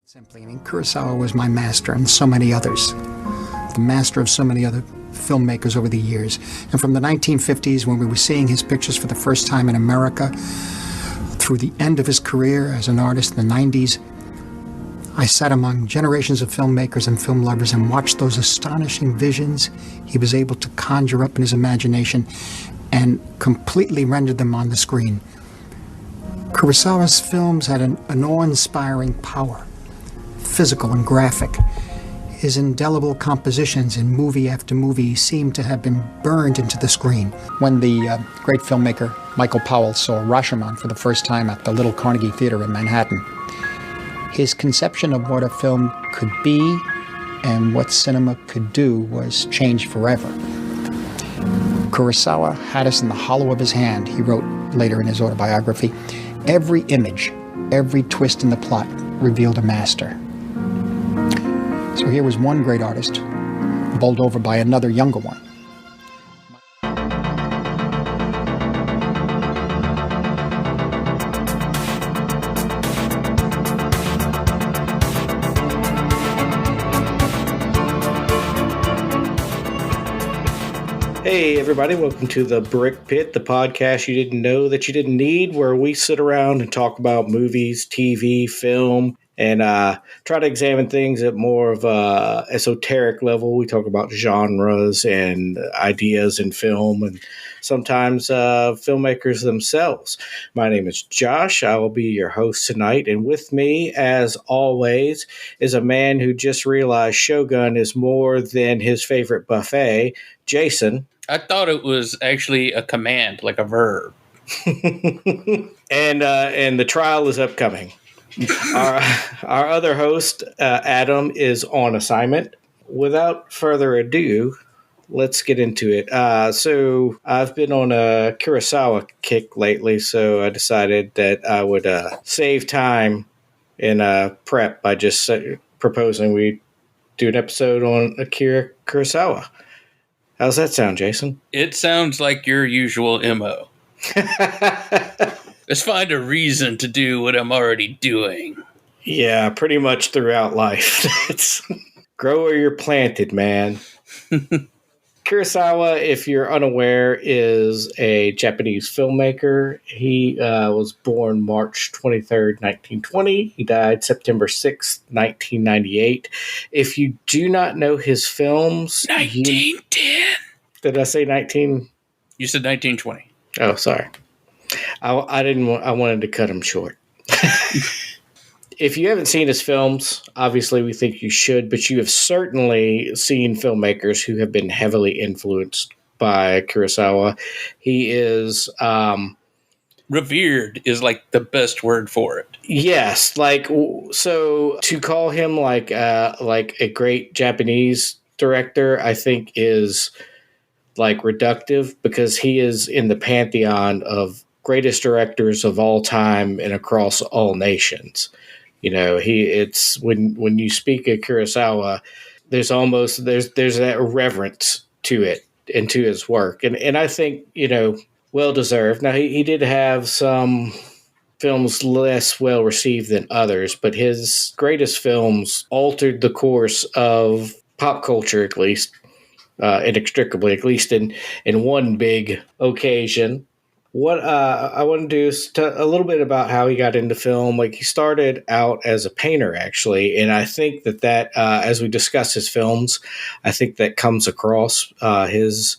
Simply, I mean, Kurosawa was my master and so many others. The master of so many other filmmakers over the years. And from the 1950s, when we were seeing his pictures for the first time in America, through the end of his career as an artist in the 90s, I sat among generations of filmmakers and film lovers and watched those astonishing visions he was able to conjure up in his imagination and completely rendered them on the screen. Kurosawa's films had an awe-inspiring power, physical and graphic. His indelible compositions in movie after movie seemed to have been burned into the screen. When the great filmmaker Michael Powell saw Rashomon for the first time at the Little Carnegie Theater in Manhattan, his conception of what a film could be and what cinema could do was changed forever. Kurosawa had us in the hollow of his hand, he wrote later in his autobiography. Every image, every twist in the plot revealed a master. So here was one great artist, bowled over by another younger one. Hey everybody, welcome to The Brick Pit, the podcast you didn't know that you didn't need, where we sit around and talk about movies, TV, film, and try to examine things at more of a esoteric level. We talk about genres and ideas in film and sometimes filmmakers themselves. My name is Josh. I will be your host tonight, and with me, as always, is a man who just realized Shogun is more than his favorite buffet, Jason. I thought it was actually a command, like a verb. And the trial is upcoming. Our other host, Adam, is on assignment. Without further ado, let's get into it. So I've been on a Kurosawa kick lately, so I decided that I would save time in prep by just proposing we do an episode on Akira Kurosawa. How's that sound, Jason? It sounds like your usual MO. Let's find a reason to do what I'm already doing. Yeah, pretty much throughout life. It's grow where you're planted, man. Kurosawa, if you're unaware, is a Japanese filmmaker. He was born March 23rd, 1920. He died September 6th, 1998. If you do not know his films... 1910. Did I say 19? You said 1920. Oh, sorry. I didn't. I wanted to cut him short. If you haven't seen his films, obviously we think you should, but you have certainly seen filmmakers who have been heavily influenced by Kurosawa. He is revered is like the best word for it. Yes, like so to call him like a great Japanese director, I think is like reductive, because he is in the pantheon of greatest directors of all time and across all nations. You know, it's when you speak of Kurosawa, there's that reverence to it and to his work. And I think, well deserved. Now he did have some films less well received than others, but his greatest films altered the course of pop culture, at least, inextricably, at least in one big occasion. What I want to do is a little bit about how he got into film. Like, he started out as a painter, actually, and I think that as we discuss his films, I think that comes across. His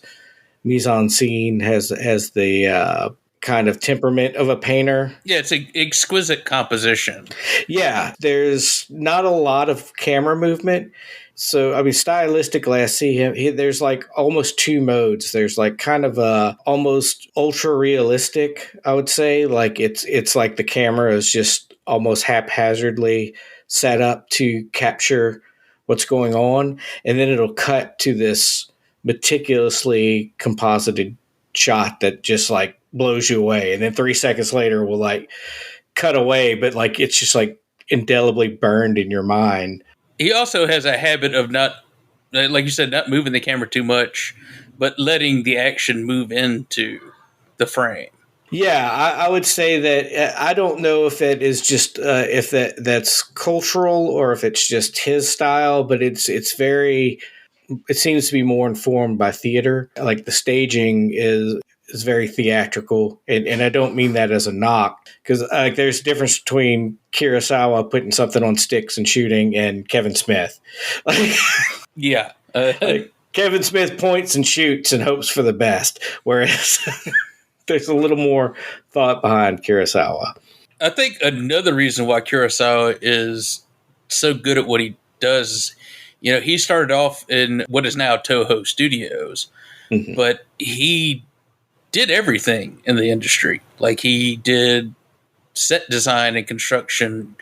mise-en-scene has the kind of temperament of a painter. Yeah, it's an exquisite composition. Yeah, there's not a lot of camera movement. So, I mean, stylistically, I see him. There's like almost two modes. There's like kind of a almost ultra realistic, I would say. Like it's like the camera is just almost haphazardly set up to capture what's going on, and then it'll cut to this meticulously composited shot that just like blows you away, and then 3 seconds later will like cut away, but like it's just like indelibly burned in your mind. He also has a habit of not, like you said, not moving the camera too much, but letting the action move into the frame. Yeah, I would say that I don't know if that is just if that's cultural or if it's just his style, but it's very it seems to be more informed by theater. Like the staging is very theatrical, and I don't mean that as a knock because like there's a difference between Kurosawa putting something on sticks and shooting and Kevin Smith. Like, Yeah. like Kevin Smith points and shoots and hopes for the best, whereas there's a little more thought behind Kurosawa. I think another reason why Kurosawa is so good at what he does is, he started off in what is now Toho Studios, Mhm. but he did everything in the industry. Like he did set design and construction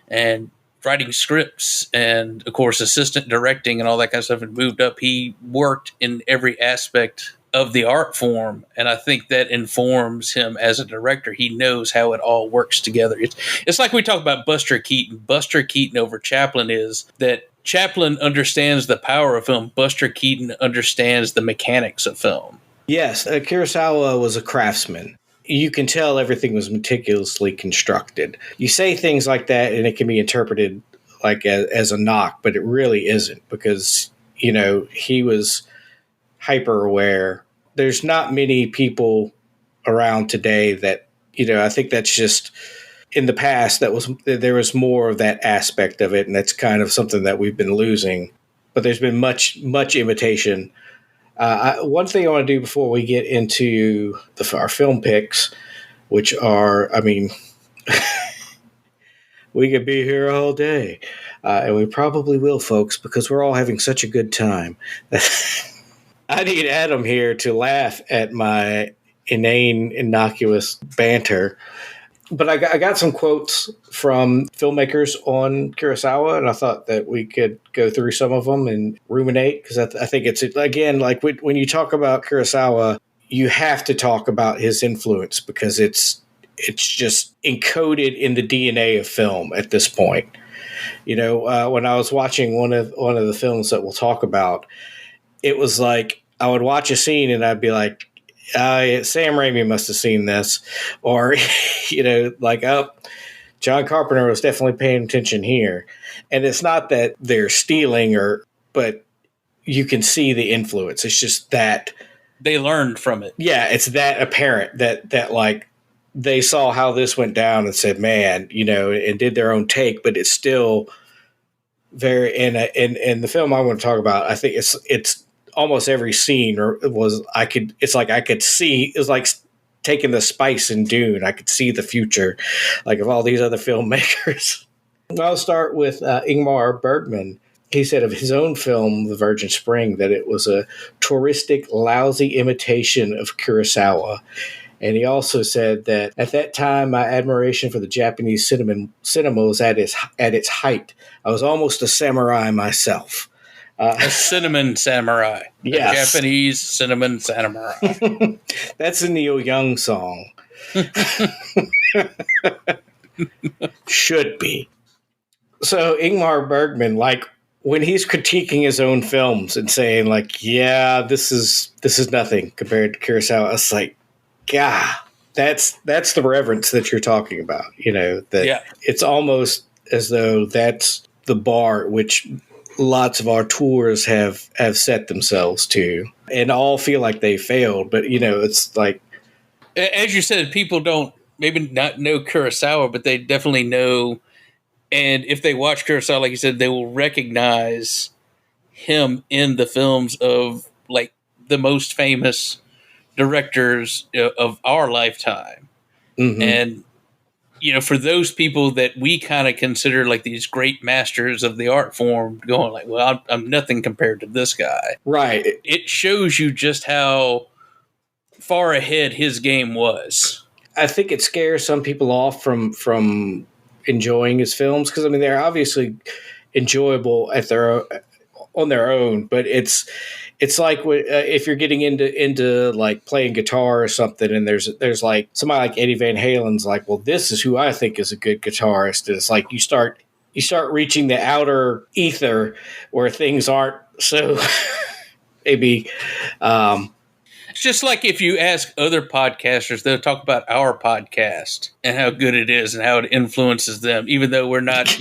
and writing scripts and of course assistant directing and all that kind of stuff, and moved up. He worked in every aspect of the art form, and I think that informs him as a director. He knows how it all works together. It's like we talk about Buster Keaton. Buster Keaton over Chaplin is that Chaplin understands the power of film. Buster Keaton understands the mechanics of film. Yes, Kurosawa was a craftsman. You can tell everything was meticulously constructed. You say things like that, and it can be interpreted like as a knock, but it really isn't because he was hyper aware. There's not many people around today that I think that's just in the past there was more of that aspect of it, and that's kind of something that we've been losing. But there's been much imitation. One thing I want to do before we get into our film picks, which are, I mean, we could be here all day, and we probably will, folks, because we're all having such a good time. I need Adam here to laugh at my inane, innocuous banter. But I got some quotes from filmmakers on Kurosawa, and I thought that we could go through some of them and ruminate because I think it's, again, like when you talk about Kurosawa, you have to talk about his influence because it's just encoded in the DNA of film at this point. When I was watching one of the films that we'll talk about, it was like I would watch a scene and I'd be like, Sam Raimi must have seen this, or oh, John Carpenter was definitely paying attention here. And it's not that they're stealing, but you can see the influence. It's just that They learned from it. yeah, it's that apparent that like they saw how this went down and said, man, and did their own take, but it's still very in the film I want to talk about. I think it's almost every scene it's like I could see, it was like taking the spice in Dune. I could see the future, like of all these other filmmakers. I'll start with Ingmar Bergman. He said of his own film, The Virgin Spring, that it was a touristic, lousy imitation of Kurosawa. And he also said that at that time, my admiration for the Japanese cinema was at its height. I was almost a samurai myself. A cinnamon samurai. Yes. A Japanese cinnamon samurai. That's a Neil Young song. Should be. So Ingmar Bergman, like when he's critiquing his own films and saying like, yeah, this is nothing compared to Kurosawa, it's like, God, that's the reverence that you're talking about. That It's almost as though that's the bar at which lots of auteurs have set themselves to, and all feel like they failed. But it's like, as you said, people don't maybe not know Kurosawa, but they definitely know. And if they watch Kurosawa, like you said, they will recognize him in the films of like the most famous directors of our lifetime. mm-hmm. And for those people that we kind of consider like these great masters of the art form, going like, well, I'm nothing compared to this guy. Right. It shows you just how far ahead his game was. I think it scares some people off from enjoying his films because they're obviously enjoyable on their own, but it's like if you're getting into like playing guitar or something, and there's like somebody like Eddie Van Halen's like, well, this is who I think is a good guitarist. And it's like you start reaching the outer ether where things aren't so maybe. just like if you ask other podcasters, they'll talk about our podcast and how good it is and how it influences them, even though we're not,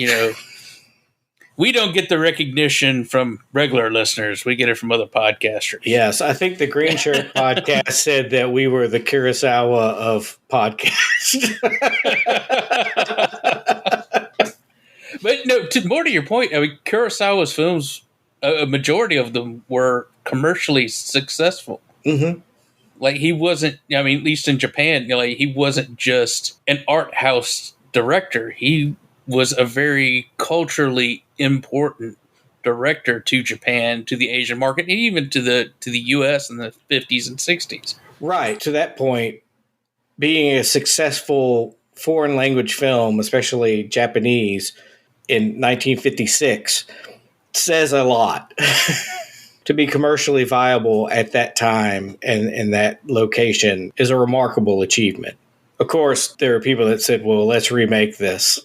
we don't get the recognition from regular listeners. We get it from other podcasters. Yes, I think the Green Shirt podcast said that we were the Kurosawa of podcasts. But no, more to your point, I mean, Kurosawa's films, a majority of them were commercially successful. Mm-hmm. Like, he wasn't, I mean, at least in Japan, like, he wasn't just an art house director. He was a very culturally important director to Japan, to the Asian market, and even to the US in the 50s and 60s. Right. To that point, being a successful foreign language film, especially Japanese, in 1956 says a lot. To be commercially viable at that time and in that location is a remarkable achievement. Of course, there are people that said, well, let's remake this.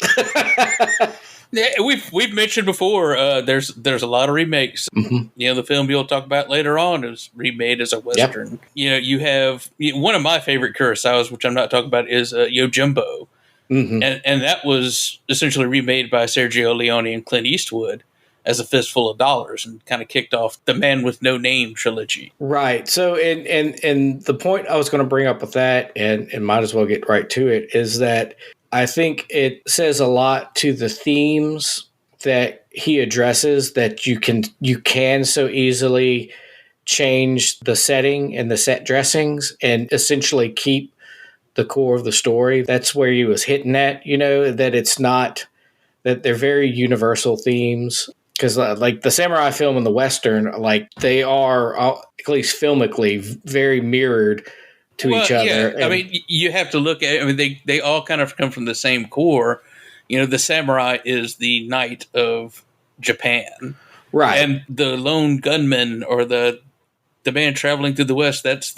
Yeah, we've mentioned before, there's a lot of remakes. Mm-hmm. The film you'll talk about later on is remade as a Western. Yep. You have one of my favorite Kurosawas, which I'm not talking about, is Yojimbo. Mm-hmm. And that was essentially remade by Sergio Leone and Clint Eastwood as a fistful of dollars and kind of kicked off the Man with No Name trilogy. Right. So, and the point I was going to bring up with that, and might as well get right to it, is that I think it says a lot to the themes that he addresses that you can so easily change the setting and the set dressings and essentially keep the core of the story. That's where he was hitting at, that it's not, that they're very universal themes. Because like the samurai film and the Western, like they are, at least filmically, very mirrored to each other. Yeah. I mean, you have to look at it. I mean, they all kind of come from the same core. The samurai is the knight of Japan. Right. And the lone gunman or the man traveling through the West, that's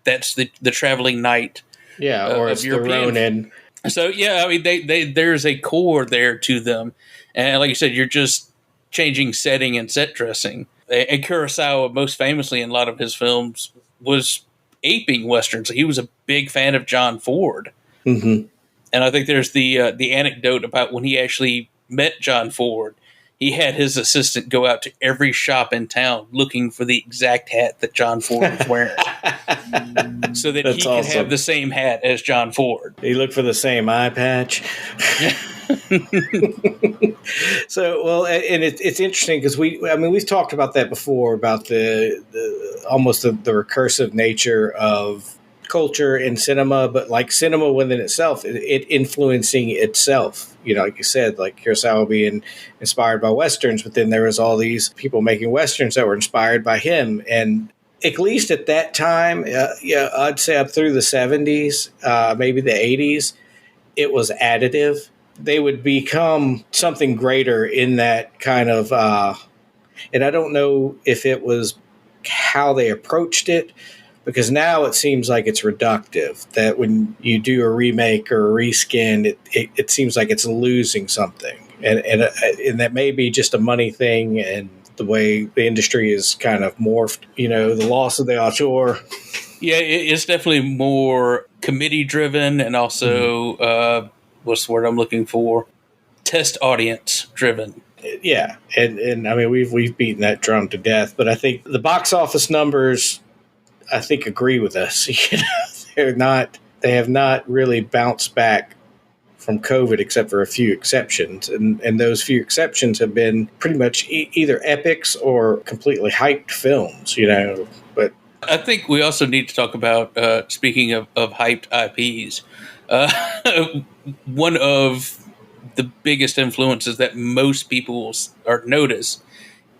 that's the traveling knight. Yeah, or it's the Ronin. So, yeah, I mean, there's a core there to them. And like you said, you're just changing setting and set dressing. And Kurosawa, most famously in a lot of his films, was aping Westerns. He was a big fan of John Ford. Mm-hmm. And I think there's the anecdote about when he actually met John Ford. He had his assistant go out to every shop in town looking for the exact hat that John Ford was wearing. So that he could have the same hat as John Ford. He looked for the same eye patch. So, well, and it's interesting because we've talked about that before, about the almost the recursive nature of culture in cinema, but like cinema within itself, it influencing itself. Like you said, like Kurosawa being inspired by Westerns, but then there was all these people making Westerns that were inspired by him. And at least at that time, I'd say up through the 70s, maybe the 80s, it was additive. They would become something greater in that kind of, and I don't know if it was how they approached it, because now it seems like it's reductive, that when you do a remake or a reskin, it seems like it's losing something. And that may be just a money thing and the way the industry is kind of morphed, the loss of the auteur. Yeah, it's definitely more committee driven and also, what's the word I'm looking for? Test audience driven. Yeah. And I mean, we've beaten that drum to death, but I think the box office numbers, I think, agree with us. They have not really bounced back from COVID except for a few exceptions. And those few exceptions have been pretty much either epics or completely hyped films, but I think we also need to talk about, speaking of hyped IPs, one of the biggest influences that most people notice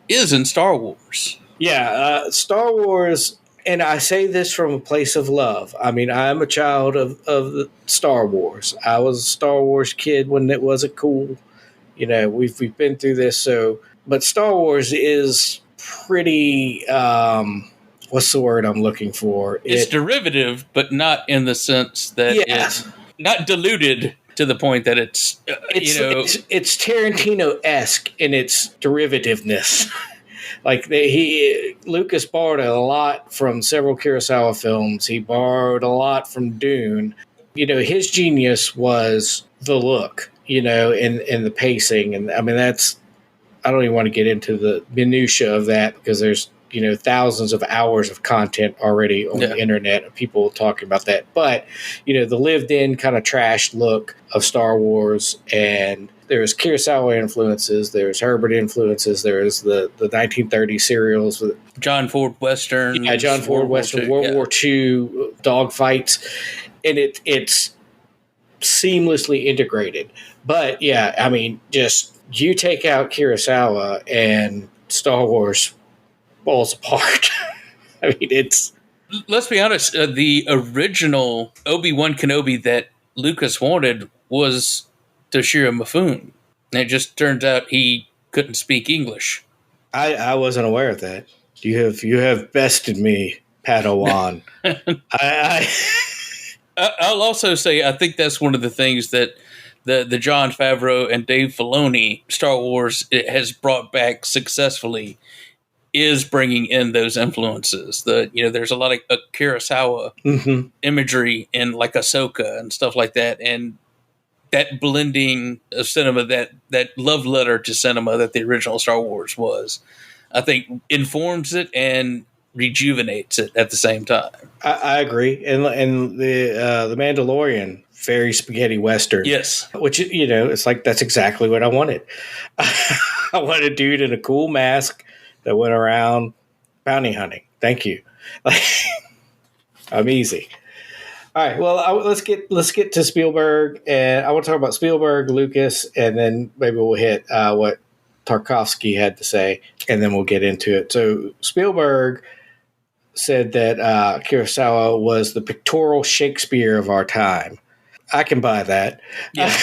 is in Star Wars. Yeah, Star Wars, and I say this from a place of love. I mean, I'm a child of Star Wars. I was a Star Wars kid when it wasn't cool. We've been through this. But Star Wars is pretty. What's the word I'm looking for? It's derivative, but not in the sense that it's not diluted to the point that it's Tarantino-esque in its derivativeness. Like Lucas borrowed a lot from several Kurosawa films. He borrowed a lot from Dune. His genius was the look, and the pacing. And I mean, I don't even want to get into the minutia of that because there's, thousands of hours of content already on the internet of people talking about that. But, the lived in kind of trash look of Star Wars, and there's Kurosawa influences, there's Herbert influences, there's the 1930s serials with John Ford Western. Yeah, John Ford Western, World War II dogfights. And it's seamlessly integrated. But yeah, I mean, just you take out Kurosawa and Star Wars falls apart. I mean, it's... Let's be honest, the original Obi-Wan Kenobi that Lucas wanted was Toshiro Mifune. And it just turns out he couldn't speak English. I wasn't aware of that. You have bested me, Padawan. I'll also say I think that's one of the things that the Jon Favreau and Dave Filoni Star Wars has brought back successfully is bringing in those influences. There's a lot of Kurosawa imagery in like Ahsoka and stuff like that, and that blending of cinema, that love letter to cinema that the original Star Wars was, I think informs it and rejuvenates it at the same time. I agree, and the Mandalorian, very spaghetti western. Yes, which it's like that's exactly what I wanted. I wanted a dude in a cool mask that went around bounty hunting. Thank you. I'm easy. All right. Well, let's get to Spielberg, and I want to talk about Spielberg, Lucas, and then maybe we'll hit what Tarkovsky had to say, and then we'll get into it. So Spielberg said that Kurosawa was the pictorial Shakespeare of our time. I can buy that. Yeah.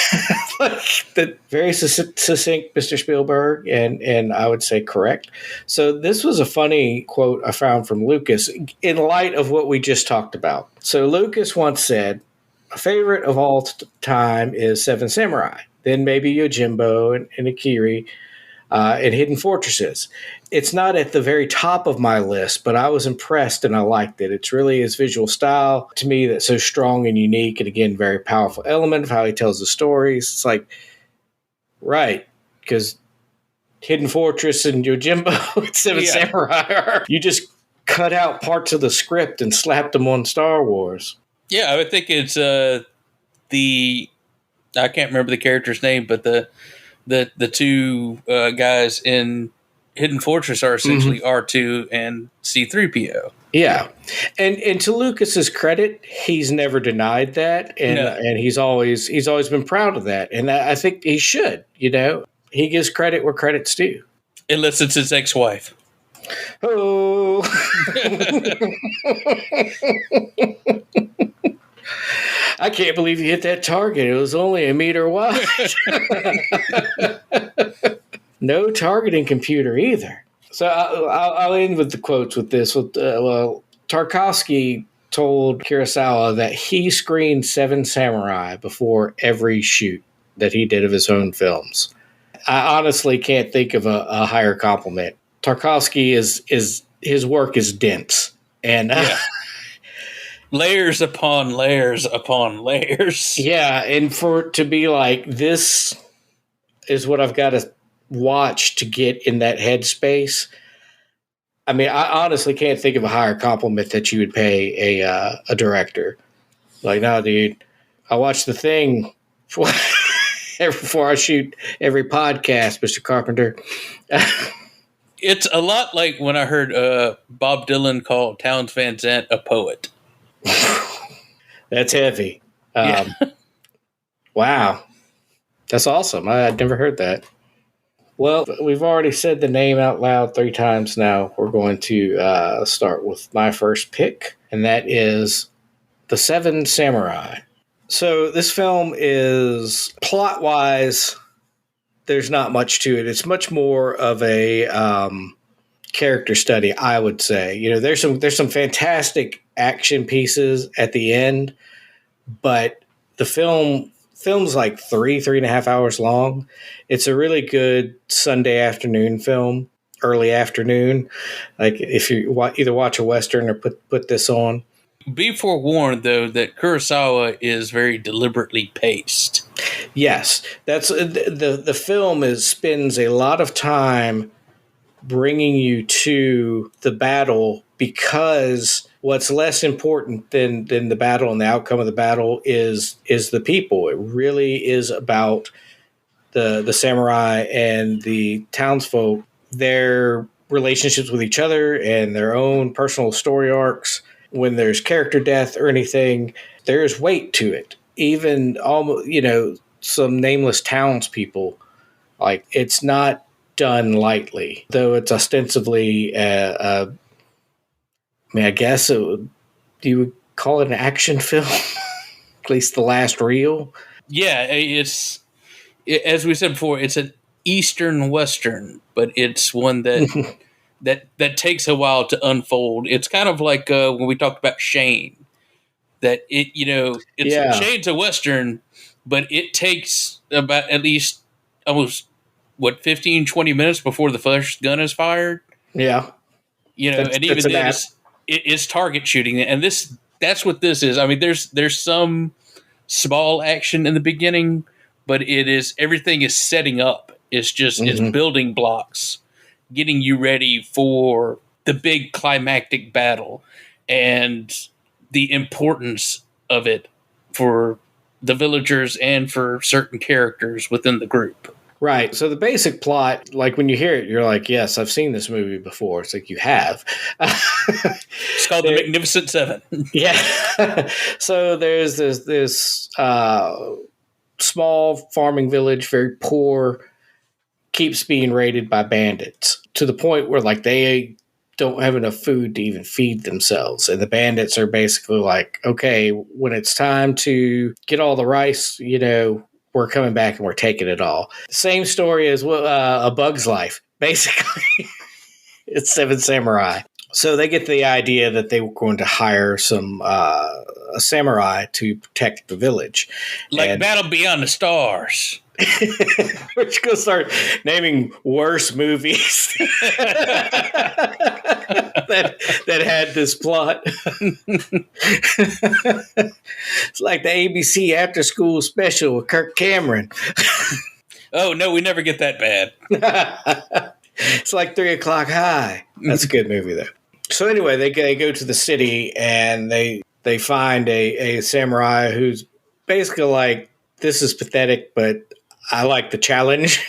Very succinct, Mr. Spielberg, and I would say correct. So this was a funny quote I found from Lucas in light of what we just talked about. So Lucas once said, "A favorite of all time is Seven Samurai, then maybe Yojimbo and Ikiru, and Hidden Fortresses. It's not at the very top of my list, but I was impressed and I liked it. It's really his visual style to me that's so strong and unique, and again, very powerful element of how he tells the stories." It's like, right, because Hidden Fortress and Yojimbo and Seven Samurai you just cut out parts of the script and slapped them on Star Wars. Yeah, I would think it's I can't remember the character's name, but the two guys in Hidden Fortress are essentially R2 and C-3PO. Yeah. And to Lucas's credit, he's never denied that. And he's always been proud of that. And I think he should, he gives credit where credit's due. Unless it's his ex-wife. Oh. I can't believe you hit that target. It was only a meter wide. No targeting computer either. So I'll end with the quotes with this. Tarkovsky told Kurosawa that he screened Seven Samurai before every shoot that he did of his own films. I honestly can't think of a higher compliment. Tarkovsky is his work is dense and layers upon layers upon layers. Yeah, and for to be like, this is what I've got to watch to get in that headspace. I mean, I honestly can't think of a higher compliment that you would pay a director. Like, no, dude, I watch The Thing before I shoot every podcast, Mr. Carpenter. It's a lot like when I heard Bob Dylan call Townes Van Zandt a poet. That's heavy. Wow. That's awesome. I'd never heard that. Well, we've already said the name out loud 3 times now. We're going to start with my first pick, and that is The Seven Samurai. So this film is, plot-wise, there's not much to it. It's much more of a character study, I would say. There's some fantastic action pieces at the end, but the film's like 3.5 hours long. It's a really good Sunday afternoon film. early afternoon. Like if you either watch a Western or put this on. Be forewarned, though, that Kurosawa is very deliberately paced. Yes, that's the film spends a lot of time bringing you to the battle, because what's less important than the battle and the outcome of the battle is the people. It really is about the samurai and the townsfolk, their relationships with each other and their own personal story arcs. When there's character death or anything, there's weight to it. Even almost, some nameless townspeople, like, it's not done lightly, though it's ostensibly I mean, I guess you would call it an action film, at least the last reel. Yeah, as we said before, it's an Eastern Western, but it's one that that takes a while to unfold. It's kind of like when we talked about Shane, that Shane's a Western, but it takes about at least almost 15, 20 minutes before the first gun is fired. Yeah. And even then it's target shooting. And that's what this is. I mean, there's some small action in the beginning, but everything is setting up. It's just, it's building blocks, getting you ready for the big climactic battle and the importance of it for the villagers and for certain characters within the group. Right. So the basic plot, like when you hear it, you're like, yes, I've seen this movie before. It's like, you have. It's called The Magnificent Seven. Yeah. So there's this small farming village, very poor, keeps being raided by bandits to the point where, like, they don't have enough food to even feed themselves. And the bandits are basically like, okay, when it's time to get all the rice, we're coming back and we're taking it all. Same story as A Bug's Life, basically. It's Seven Samurai. So they get the idea that they were going to hire some a samurai to protect the village. Like Battle Beyond the Stars. We're just going to start naming worse movies that had this plot. It's like the ABC After School Special with Kirk Cameron. Oh, no, we never get that bad. It's like 3 O'Clock High. That's a good movie, though. So anyway, they go to the city and they find a samurai who's basically like, this is pathetic, but I like the challenge.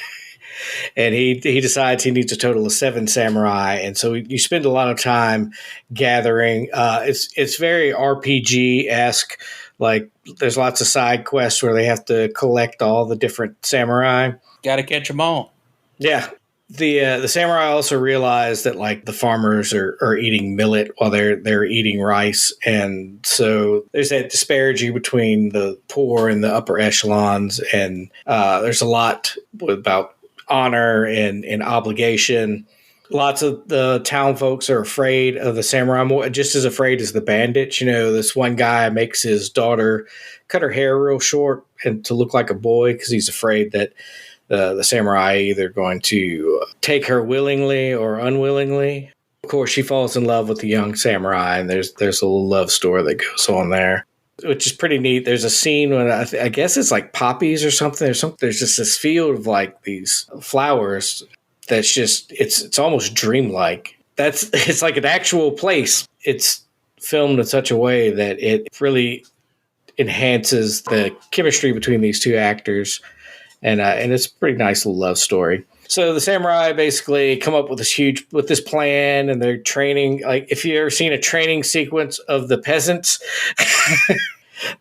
And he decides he needs a total of 7 samurai. And so you spend a lot of time gathering. It's very RPG-esque. Like, there's lots of side quests where they have to collect all the different samurai. Got to catch them all. Yeah. The samurai also realize that, like, the farmers are eating millet while they're eating rice, and so there's that disparity between the poor and the upper echelons, and there's a lot about honor and obligation. Lots of the town folks are afraid of the samurai, more just as afraid as the bandits. This one guy makes his daughter cut her hair real short and to look like a boy because he's afraid that the samurai either going to take her willingly or unwillingly. Of course, she falls in love with the young samurai, and there's a little love story that goes on there, which is pretty neat. There's a scene when I guess it's like poppies or something. There's just this field of, like, these flowers that's just it's almost dreamlike. It's like an actual place. It's filmed in such a way that it really enhances the chemistry between these two actors. And it's a pretty nice little love story. So the samurai basically come up with this plan, and they're training. Like, if you ever seen a training sequence of the peasants,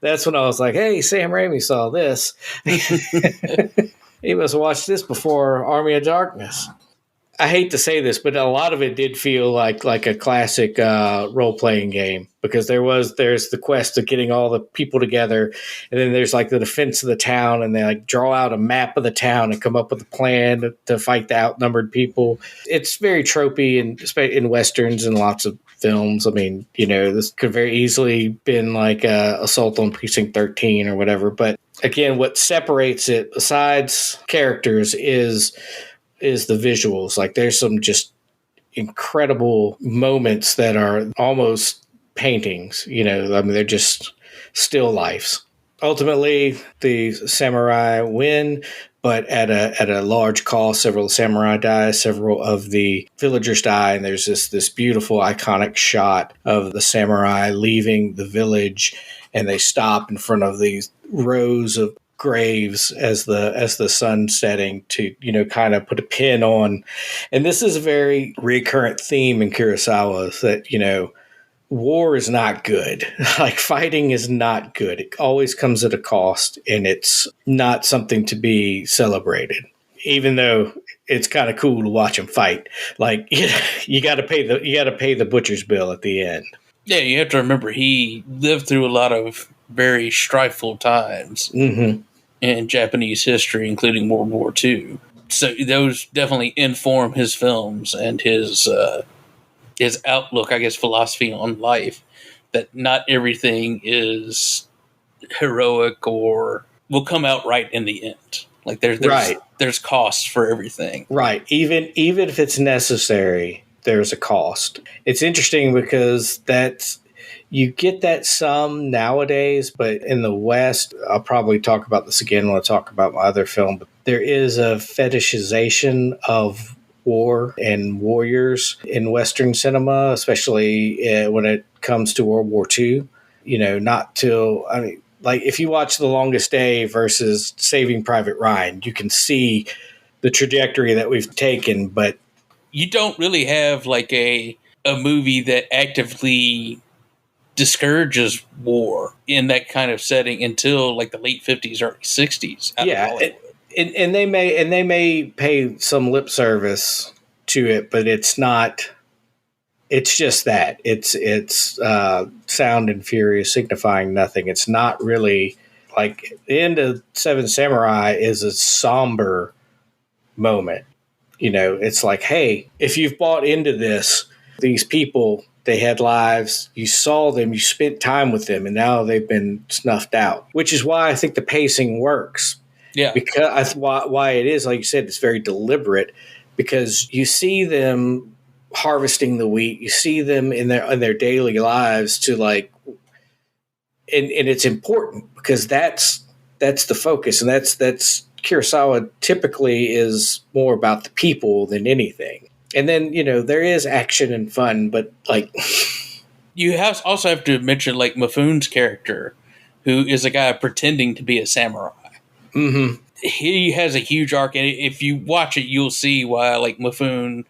that's when I was like, hey, Sam Raimi saw this. He must have watched this before Army of Darkness. I hate to say this, but a lot of it did feel like a classic role-playing game, because there's the quest of getting all the people together, and then there's, like, the defense of the town, and they, like, draw out a map of the town and come up with a plan to fight the outnumbered people. It's very tropey in Westerns and lots of films. I mean, this could very easily been like Assault on Precinct 13 or whatever. But again, what separates it, besides characters, is the visuals. Like, there's some just incredible moments that are almost paintings. I mean, they're just still lifes. Ultimately, the samurai win, but at a large cost. Several samurai die, several of the villagers die, and there's this beautiful iconic shot of the samurai leaving the village, and they stop in front of these rows of graves as the sun's setting to kind of put a pin on. And this is a very recurrent theme in Kurosawa, that war is not good. Like, fighting is not good. It always comes at a cost, and it's not something to be celebrated, even though it's kind of cool to watch them fight. Like, you got to pay the butcher's bill at the end. Yeah, you have to remember he lived through a lot of very strifeful times in Japanese history, including World War II. So those definitely inform his films and his outlook, I guess, philosophy on life, that not everything is heroic or will come out right in the end. Like there's costs for everything. Right. Even if it's necessary, there's a cost. It's interesting because you get that some nowadays, but in the West, I'll probably talk about this again when I talk about my other film, but there is a fetishization of war and warriors in Western cinema, especially when it comes to World War II. Like, if you watch The Longest Day versus Saving Private Ryan, you can see the trajectory that we've taken, but you don't really have like a movie that actively discourages war in that kind of setting until like the late 50s or 60s. Yeah. And they may pay some lip service to it, but it's not. It's just that it's sound and furious, signifying nothing. It's not really like the end of Seven Samurai is a somber moment. It's like, hey, if you've bought into this, these people, they had lives. You saw them, you spent time with them, and now they've been snuffed out. Which is why I think the pacing works. Yeah, because why it is, like you said, it's very deliberate, because you see them harvesting the wheat, you see them in their daily lives to like, and it's important because that's the focus, and that's Kurosawa typically is more about the people than anything. And then there is action and fun, but like you also have to mention like Mifune's character, who is a guy pretending to be a samurai. Mm-hmm. He has a huge arc, and if you watch it, you'll see why like Mifune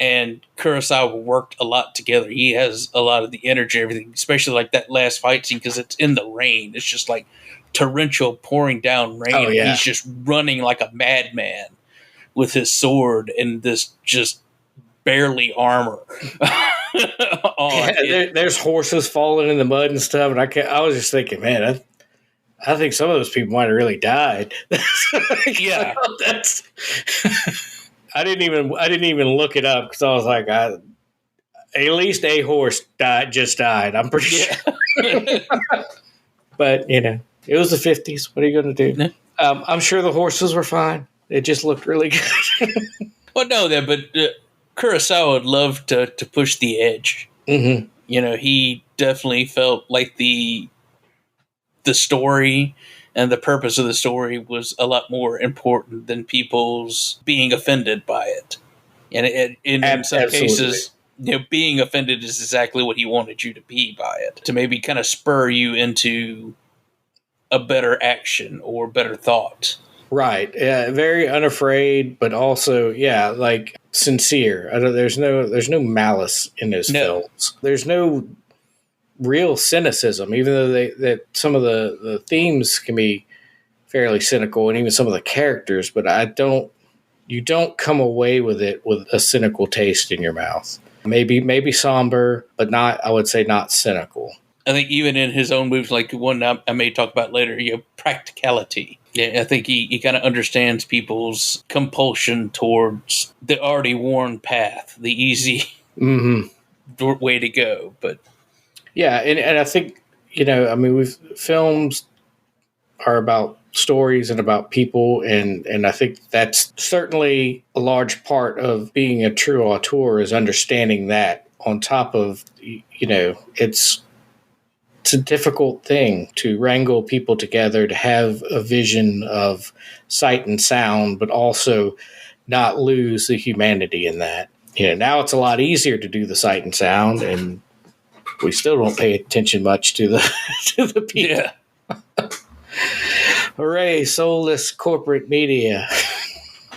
and Kurosawa worked a lot together. He has a lot of the energy, everything, especially like that last fight scene, because it's in the rain. It's just like torrential pouring down rain. Oh, yeah. He's just running like a madman with his sword and this just barely armor on. Yeah, there's horses falling in the mud and stuff, and I was just thinking, man, I think some of those people might have really died. Yeah, that's. I didn't even look it up because I was like, at least a horse just died. I'm pretty sure. But it was the 50s. What are you going to do? I'm sure the horses were fine. It just looked really good. Well, no, but Kurosawa would love to push the edge. Mm-hmm. He definitely felt like the story and the purpose of the story was a lot more important than people's being offended by it. And in some cases, being offended is exactly what he wanted you to be by it, to maybe kind of spur you into a better action or better thought. Right. Yeah. Very unafraid, but also, like sincere. There's no malice in his films. There's no real cynicism, even though that some of the themes can be fairly cynical, and even some of the characters. But you don't come away with it with a cynical taste in your mouth. Maybe somber, but I would say not cynical. I think even in his own movies, like one I may talk about later, practicality. Yeah, I think he kind of understands people's compulsion towards the already worn path, the easy way to go. But yeah, and I think films are about stories and about people, and I think that's certainly a large part of being a true auteur is understanding that. On top of, it's a difficult thing to wrangle people together to have a vision of sight and sound, but also not lose the humanity in that. Now it's a lot easier to do the sight and sound, and we still don't pay attention much to the to the people. Yeah. Hooray, soulless corporate media.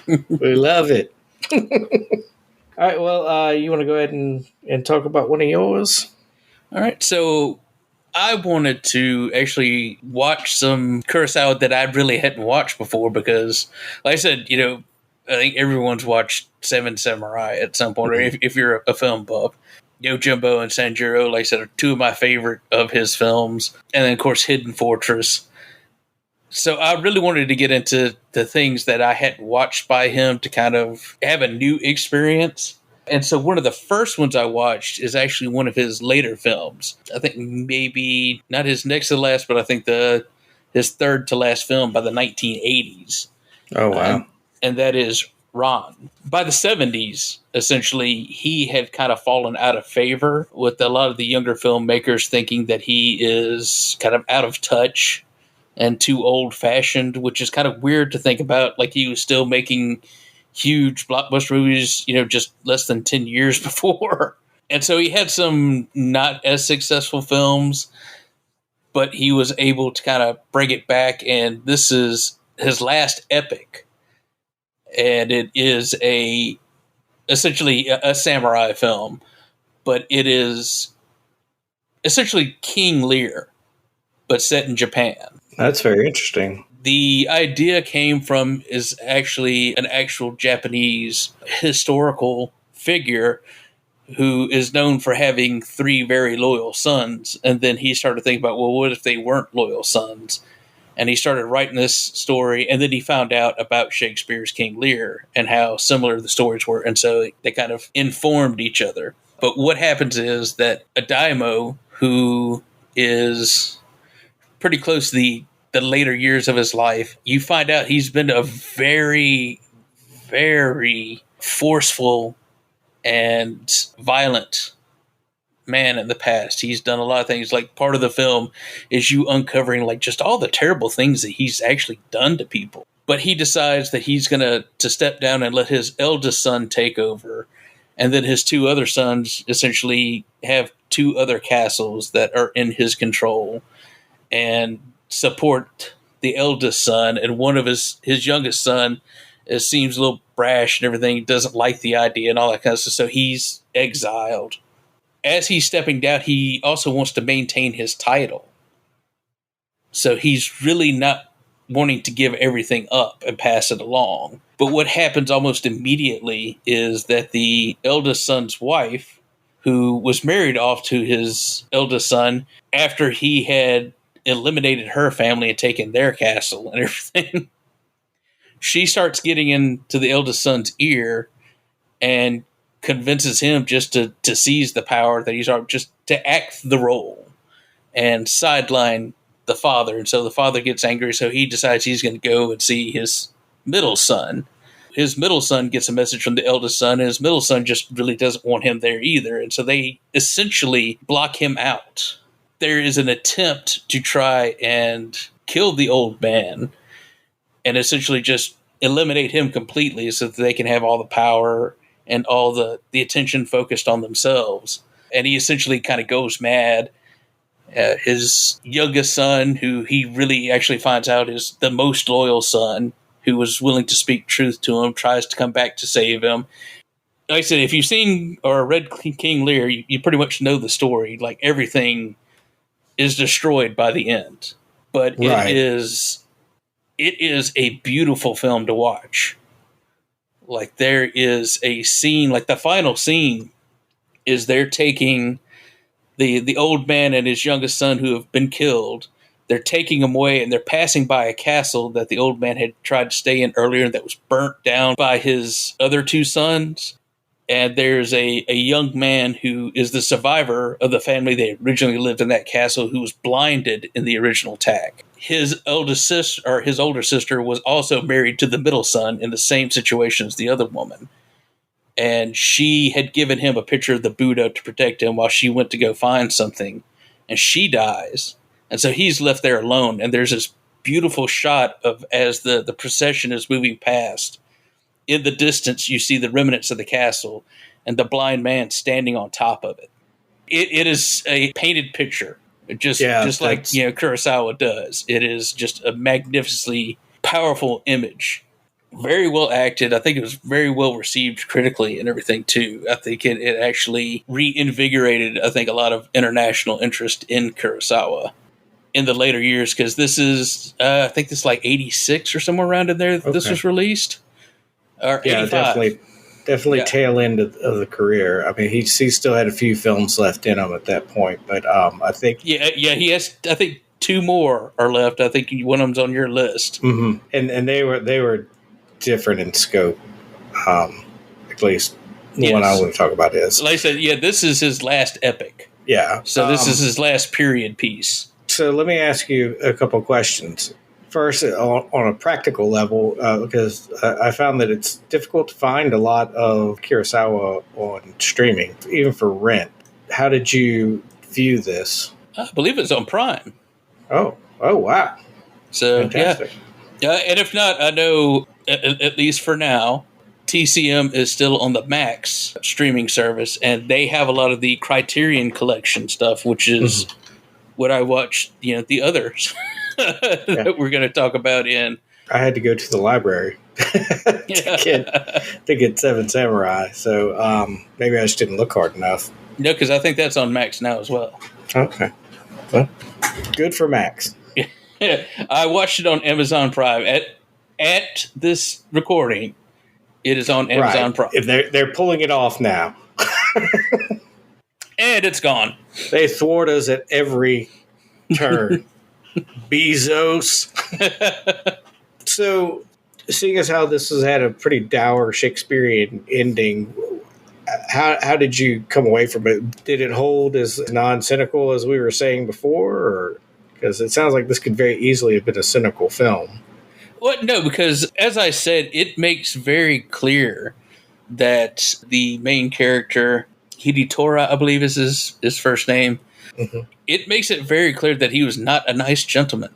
We love it. All right, well, you want to go ahead and talk about one of yours? All right, so I wanted to actually watch some Kurosawa that I really hadn't watched before because, like I said, I think everyone's watched Seven Samurai at some point, or if you're a film buff. Yojimbo and Sanjuro, like I said, are two of my favorite of his films. And then, of course, Hidden Fortress. So I really wanted to get into the things that I hadn't watched by him to kind of have a new experience. And so one of the first ones I watched is actually one of his later films. I think maybe not his next to last, but I think his third to last film by the 1980s. Oh, wow. And that is Ron. By the 70s, essentially, he had kind of fallen out of favor with a lot of the younger filmmakers thinking that he is kind of out of touch and too old-fashioned, which is kind of weird to think about. Like, he was still making huge blockbuster movies, just less than 10 years before. And so he had some not as successful films, but he was able to kind of bring it back, and this is his last epic. And it is essentially a samurai film, but it is essentially King Lear, but set in Japan. That's very interesting. The idea came from is actually an actual Japanese historical figure who is known for having 3 very loyal sons. And then he started thinking about, well, what if they weren't loyal sons? And he started writing this story, and then he found out about Shakespeare's King Lear and how similar the stories were. And so they kind of informed each other. But what happens is that a daimyo who is pretty close to the later years of his life, you find out he's been a very, very forceful and violent man in the past. He's done a lot of things. Like, part of the film is you uncovering like just all the terrible things that he's actually done to people. But he decides that he's going to step down and let his eldest son take over. And then his 2 other sons essentially have 2 other castles that are in his control and support the eldest son. And one of his youngest son seems a little brash and everything, doesn't like the idea and all that kind of stuff. So he's exiled. As he's stepping down, he also wants to maintain his title. So he's really not wanting to give everything up and pass it along. But what happens almost immediately is that the eldest son's wife, who was married off to his eldest son after he had eliminated her family and taken their castle and everything, she starts getting into the eldest son's ear and convinces him just to seize the power that he's just to act the role and sideline the father. And so the father gets angry, so he decides he's going to go and see his middle son. His middle son gets a message from the eldest son, and his middle son just really doesn't want him there either. And so they essentially block him out. There is an attempt to try and kill the old man and essentially just eliminate him completely so that they can have all the power and all the attention focused on themselves. And he essentially kind of goes mad. His youngest son, who he really actually finds out is the most loyal son, who was willing to speak truth to him, tries to come back to save him. Like I said, if you've seen or read King Lear, you pretty much know the story. Like, everything is destroyed by the end. But right. It is a beautiful film to watch. Like, there is a scene, like the final scene is they're taking the old man and his youngest son who have been killed. They're taking them away, and they're passing by a castle that the old man had tried to stay in earlier that was burnt down by his other 2 sons. And there's a young man who is the survivor of the family that originally lived in that castle who was blinded in the original attack. His eldest sister, or his older sister, was also married to the middle son in the same situation as the other woman. And she had given him a picture of the Buddha to protect him while she went to go find something. And she dies. And so he's left there alone. And there's this beautiful shot of as the procession is moving past. In the distance, you see the remnants of the castle and the blind man standing on top of it. It is a painted picture, just like Kurosawa does. It is just a magnificently powerful image. Very well acted. I think it was very well received critically and everything, too. I think it actually reinvigorated, I think, a lot of international interest in Kurosawa in the later years, because this is, I think this is like 86 or somewhere around in there that this was released. Or yeah, 85. definitely tail end of the career. I mean, he still had a few films left in him at that point, but I think he has. I think 2 more are left. I think one of them's on your list. Mm-hmm. And they were different in scope. At least the one I want to talk about is, like I said, this is his last epic. Yeah, so this is his last period piece. So let me ask you a couple of questions. First, on a practical level, because I found that it's difficult to find a lot of Kurosawa on streaming, even for rent. How did you view this? I believe it's on Prime. Oh, wow. So, fantastic. And if not, I know, at least for now, TCM is still on the Max streaming service, and they have a lot of the Criterion Collection stuff, which is what I watched, the others. That we're going to talk about in. I had to go to the library to get Seven Samurai, so maybe I just didn't look hard enough. No, because I think that's on Max now as well. Okay, well, good for Max. I watched it on Amazon Prime at this recording. It is on Amazon Prime. They're pulling it off now, and it's gone. They thwart us at every turn. Bezos. So, seeing as how this has had a pretty dour Shakespearean ending, how did you come away from it? Did it hold as non-cynical as we were saying before? Or because it sounds like this could very easily have been a cynical film. Well, no, because as I said, it makes very clear that the main character, Hidetora, I believe is his first name, it makes it very clear that he was not a nice gentleman,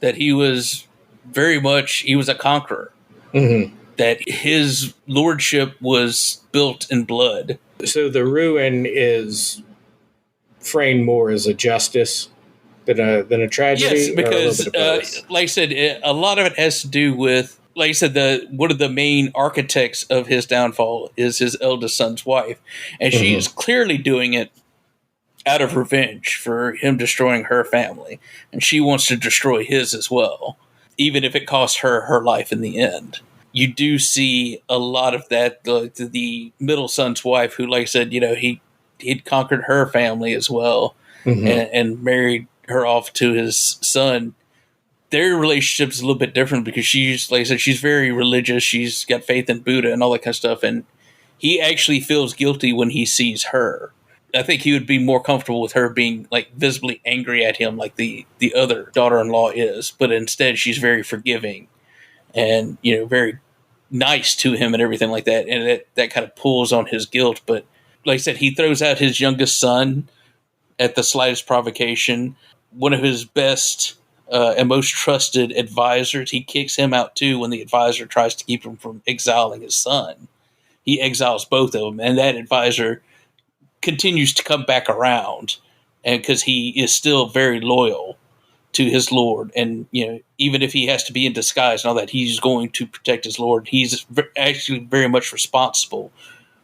that he was he was a conqueror, that his lordship was built in blood. So the ruin is framed more as a justice than a tragedy? Yes, because, like I said, a lot of it has to do with, like I said, one of the main architects of his downfall is his eldest son's wife, and she is clearly doing it out of revenge for him destroying her family, and she wants to destroy his as well, even if it costs her life in the end. You do see a lot of that. The middle son's wife, who, like I said, he'd conquered her family as well, and married her off to his son. Their relationship's a little bit different because she's, like I said, she's very religious. She's got faith in Buddha and all that kind of stuff, and he actually feels guilty when he sees her. I think he would be more comfortable with her being like visibly angry at him like the other daughter-in-law is, but instead she's very forgiving and, very nice to him and everything like that. And that kind of pulls on his guilt. But like I said, he throws out his youngest son at the slightest provocation. One of his best and most trusted advisors, he kicks him out too when the advisor tries to keep him from exiling his son. He exiles both of them, and that advisor continues to come back around, and because he is still very loyal to his lord, and even if he has to be in disguise and all that, he's going to protect his lord. He's actually very much responsible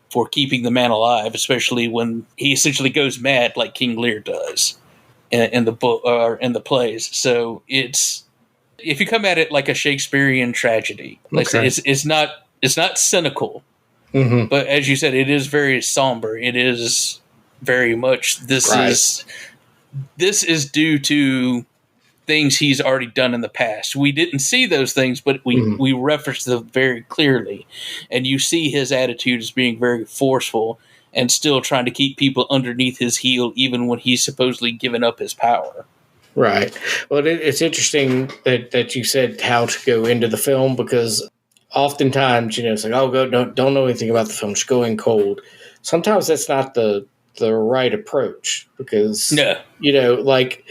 for keeping the man alive, especially when he essentially goes mad like King Lear does in the book or in the plays. So it's, if you come at it like a Shakespearean tragedy, like I said, it's not cynical. But as you said, it is very somber. It is very much this is due to things he's already done in the past. We didn't see those things, but we referenced them very clearly. And you see his attitude as being very forceful and still trying to keep people underneath his heel, even when he's supposedly given up his power. Right. Well, it's interesting that you said how to go into the film, because oftentimes, it's like, oh, don't know anything about the film, just go in cold. Sometimes that's not the right approach, because like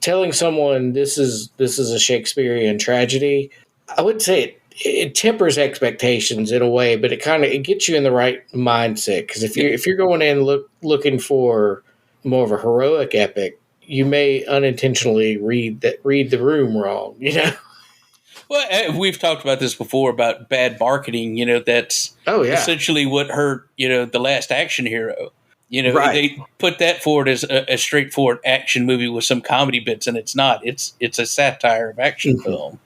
telling someone this is a Shakespearean tragedy, I would say it tempers expectations in a way, but it gets you in the right mindset, because if you're going in looking for more of a heroic epic, you may unintentionally read the room wrong, Well, we've talked about this before about bad marketing. That's essentially what hurt The Last Action Hero. Right. They put that forward as a straightforward action movie with some comedy bits, and it's not. It's a satire of action film.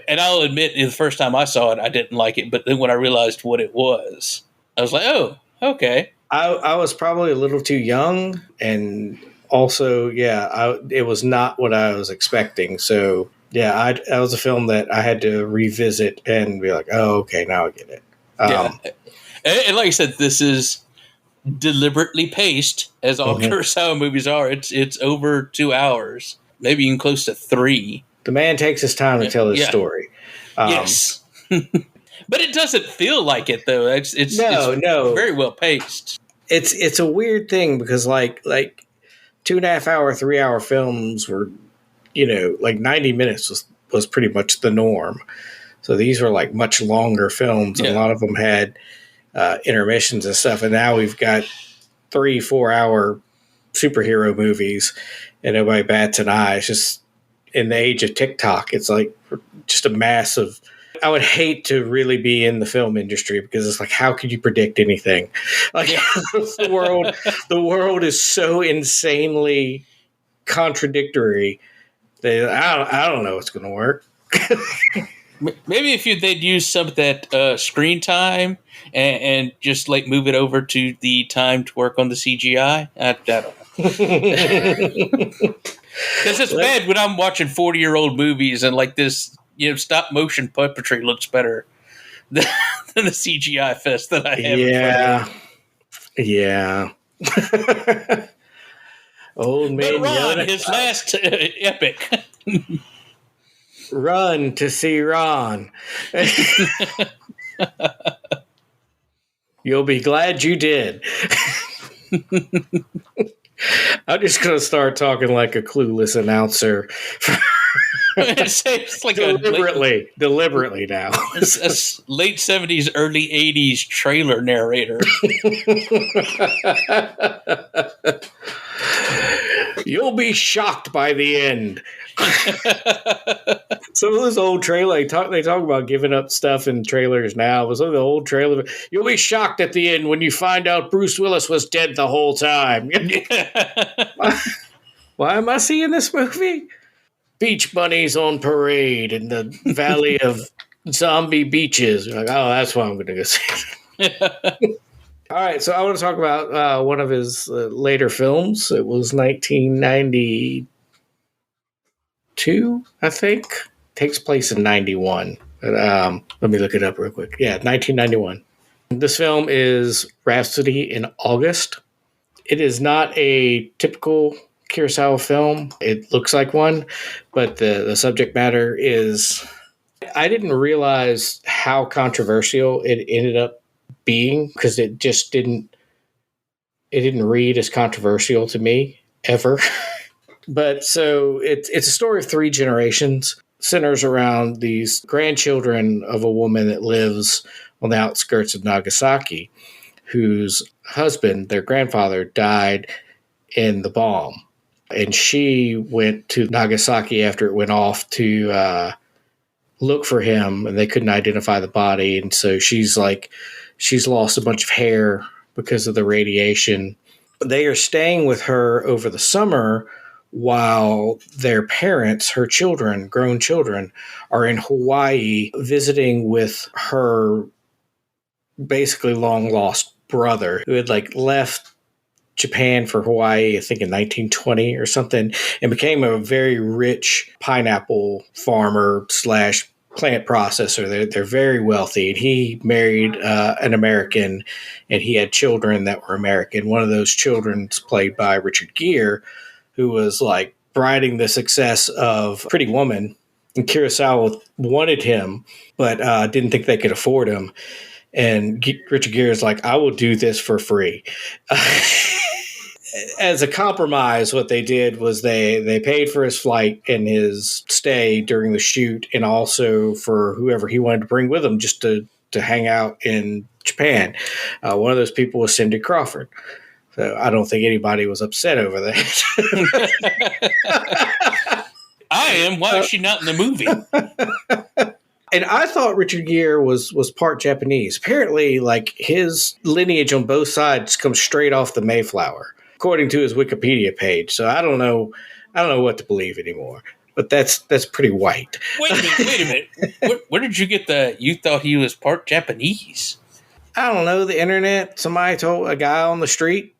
And I'll admit, the first time I saw it, I didn't like it. But then when I realized what it was, I was like, oh, okay. I was probably a little too young, and also, it was not what I was expecting. So, that was a film that I had to revisit and be like, oh, okay, now I get it. And like I said, this is deliberately paced, as all Kurosawa movies are. It's over 2 hours, maybe even close to 3. The man takes his time to tell his story. Yes. But it doesn't feel like it, though. It's very well paced. It's a weird thing, because like 2.5 hour, 3 hour films were, like 90 minutes was pretty much the norm. So these were like much longer films, and a lot of them had intermissions and stuff. And now we've got 3-4 hour superhero movies, and nobody bats an eye. It's just, in the age of TikTok, it's like just a massive. I would hate to really be in the film industry, because it's like, how could you predict anything? Like the world is so insanely contradictory that I don't know what's going to work. Maybe if they'd use some of that screen time and just like move it over to the time to work on the CGI. I don't know. Because it's bad when I'm watching 40-year-old movies and like this, stop motion puppetry looks better than the CGI fest that I have. Yeah. Old man Ron, his last epic. Run to see Ron. You'll be glad you did. I'm just going to start talking like a clueless announcer. It's like deliberately now. It's a late 70s, early 80s trailer narrator. You'll be shocked by the end. Some of those old trailers, they talk about giving up stuff in trailers now, but some of the old trailers, you'll be shocked at the end when you find out Bruce Willis was dead the whole time. Why am I seeing this movie? Beach bunnies on parade in the valley of zombie beaches. Like, oh, that's why I'm going to go see it. All right, so I want to talk about one of his later films. It was 1992, I think. Takes place in 91. But, let me look it up real quick. Yeah, 1991. This film is Rhapsody in August. It is not a typical Kurosawa film. It looks like one, but the subject matter is... I didn't realize how controversial it ended up being, because it just didn't read as controversial to me ever. But so it's a story of 3 generations, centers around these grandchildren of a woman that lives on the outskirts of Nagasaki, whose husband, their grandfather, died in the bomb. And she went to Nagasaki after it went off to look for him, and they couldn't identify the body. And so she's lost a bunch of hair because of the radiation. They are staying with her over the summer while their parents, her children, grown children, are in Hawaii visiting with her basically long lost brother, who had left Japan for Hawaii, I think in 1920 or something, and became a very rich pineapple farmer slash plant processor. They're very wealthy. And he married an American, and he had children that were American. One of those children's played by Richard Gere, who was like riding the success of Pretty Woman. And Kurosawa wanted him, but didn't think they could afford him. And Richard Gere is like, I will do this for free. As a compromise, what they did was they paid for his flight and his stay during the shoot, and also for whoever he wanted to bring with him just to hang out in Japan. One of those people was Cindy Crawford. So I don't think anybody was upset over that. I am. Why is she not in the movie? And I thought Richard Gere was part Japanese. Apparently, like, his lineage on both sides comes straight off the Mayflower, according to his Wikipedia page. So I don't know what to believe anymore. But that's pretty white. Wait a minute. Where did you get you thought he was part Japanese? I don't know, the internet. Somebody told a guy on the street.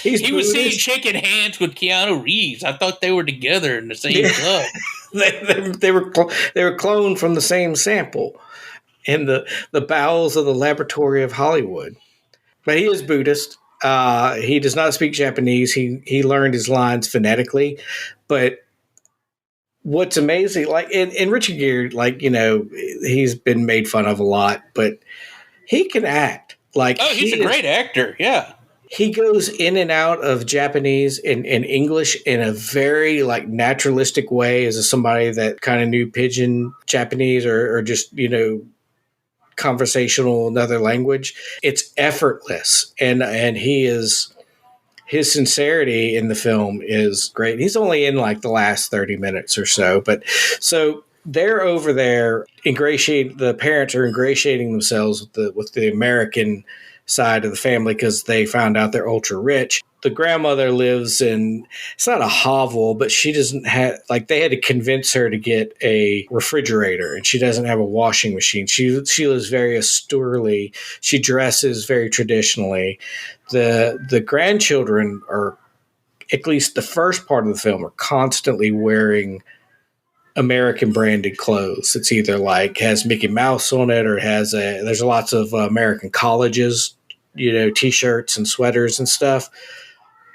He was seen shaking hands with Keanu Reeves. I thought they were together in the same club. They were cloned from the same sample in the bowels of the laboratory of Hollywood. But he is Buddhist. He does not speak Japanese. He learned his lines phonetically. But what's amazing, like in Richard Gere, like, you know, he's been made fun of a lot, but he can act. Like, he's a great actor. Yeah. He goes in and out of Japanese and English in a very like naturalistic way, as somebody that kind of knew pidgin Japanese or just, you know, conversational another language. It's effortless, and his sincerity in the film is great. He's only in like the last 30 minutes or so, but so they're over there the parents are ingratiating themselves with the American side of the family because they found out they're ultra rich. The grandmother lives in, it's not a hovel, but she doesn't have, like, they had to convince her to get a refrigerator, and she doesn't have a washing machine. She lives very austerely. She dresses very traditionally. The grandchildren are, at least the first part of the film, are constantly wearing American branded clothes. It's either like has Mickey Mouse on it, or there's lots of American colleges, you know, t-shirts and sweaters and stuff.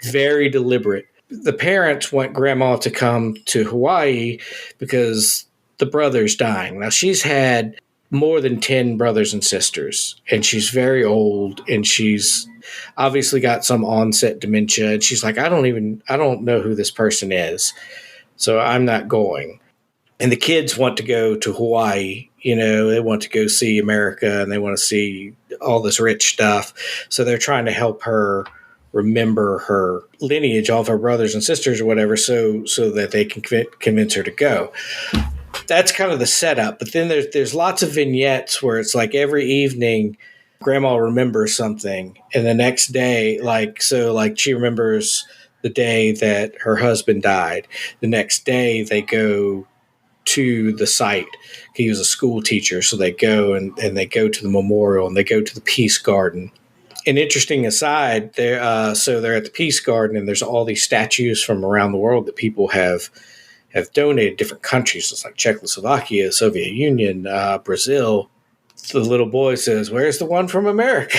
Very deliberate. The parents want grandma to come to Hawaii because the brother's dying. Now, she's had more than 10 brothers and sisters, and she's very old, and she's obviously got some onset dementia. And she's like, I don't know who this person is, so I'm not going. And the kids want to go to Hawaii. You know, they want to go see America, and they want to see all this rich stuff. So they're trying to help her remember her lineage, all of her brothers and sisters or whatever, so that they can convince her to go. That's kind of the setup. But then there's lots of vignettes where it's like every evening grandma remembers something, and the next day, like she remembers the day that her husband died. The next day they go to the site. He was a school teacher, so they go and they go to the memorial, and they go to the Peace Garden. An interesting aside, they're at the Peace Garden, and there's all these statues from around the world that people have donated, different countries. It's like Czechoslovakia, Soviet Union, Brazil. The little boy says, "Where's the one from America?"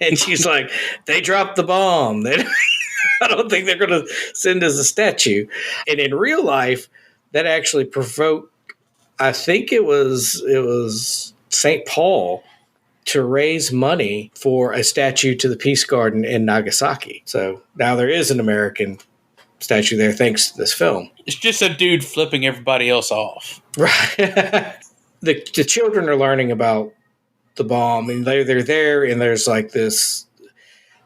And she's like, "They dropped the bomb. I don't think they're going to send us a statue." And in real life, that actually provoked, I think it was St. Paul, to raise money for a statue to the Peace Garden in Nagasaki. So now there is an American statue there thanks to this film. It's just a dude flipping everybody else off. Right. The children are learning about the bomb, and they're there, and there's like this,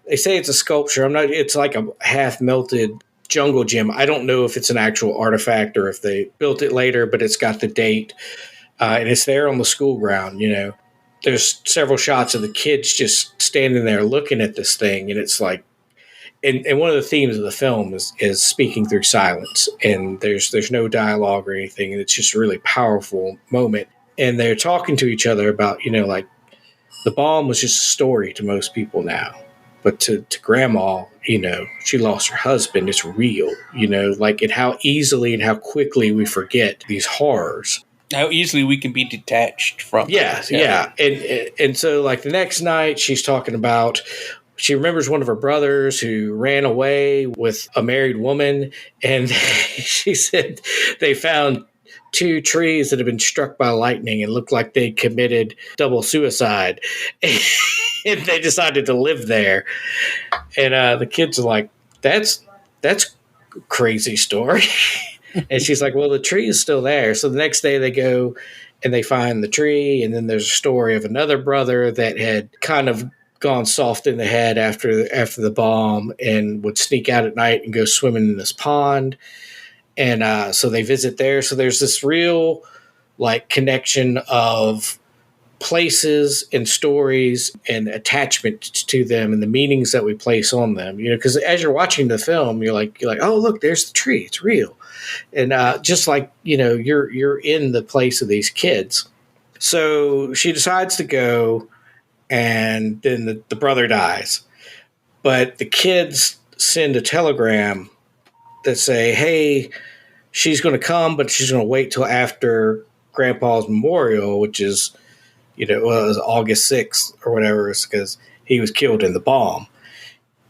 they say it's a sculpture. It's like a half melted jungle gym. I don't know if it's an actual artifact or if they built it later, but it's got the date, and it's there on the school ground. You know, there's several shots of the kids just standing there looking at this thing, and it's like, and one of the themes of the film is speaking through silence, and there's no dialogue or anything, and it's just a really powerful moment. And they're talking to each other about, you know, like, The bomb was just a story to most people now. But to grandma, she lost her husband. It's real, and how easily and how quickly we forget these horrors. How easily we can be detached from it. Yeah. And so, like, the next night, she's talking about, she remembers one of her brothers who ran away with a married woman. And she said they found 2 trees that had been struck by lightning and looked like they committed double suicide. And they decided to live there. And the kids are like, that's a crazy story. And she's like, well, the tree is still there. So the next day they go and they find the tree. And then there's a story of another brother that had kind of gone soft in the head after the bomb and would sneak out at night and go swimming in this pond. And so they visit there. So there's this real like connection of places and stories and attachment to them and the meanings that we place on them, because as you're watching the film, you're like, oh, look, there's the tree. It's real. And just like, you're in the place of these kids. So she decides to go, and then the brother dies. But the kids send a telegram that say, hey, she's going to come, but she's going to wait till after Grandpa's memorial, which is, it was August 6th or whatever, because he was killed in the bomb.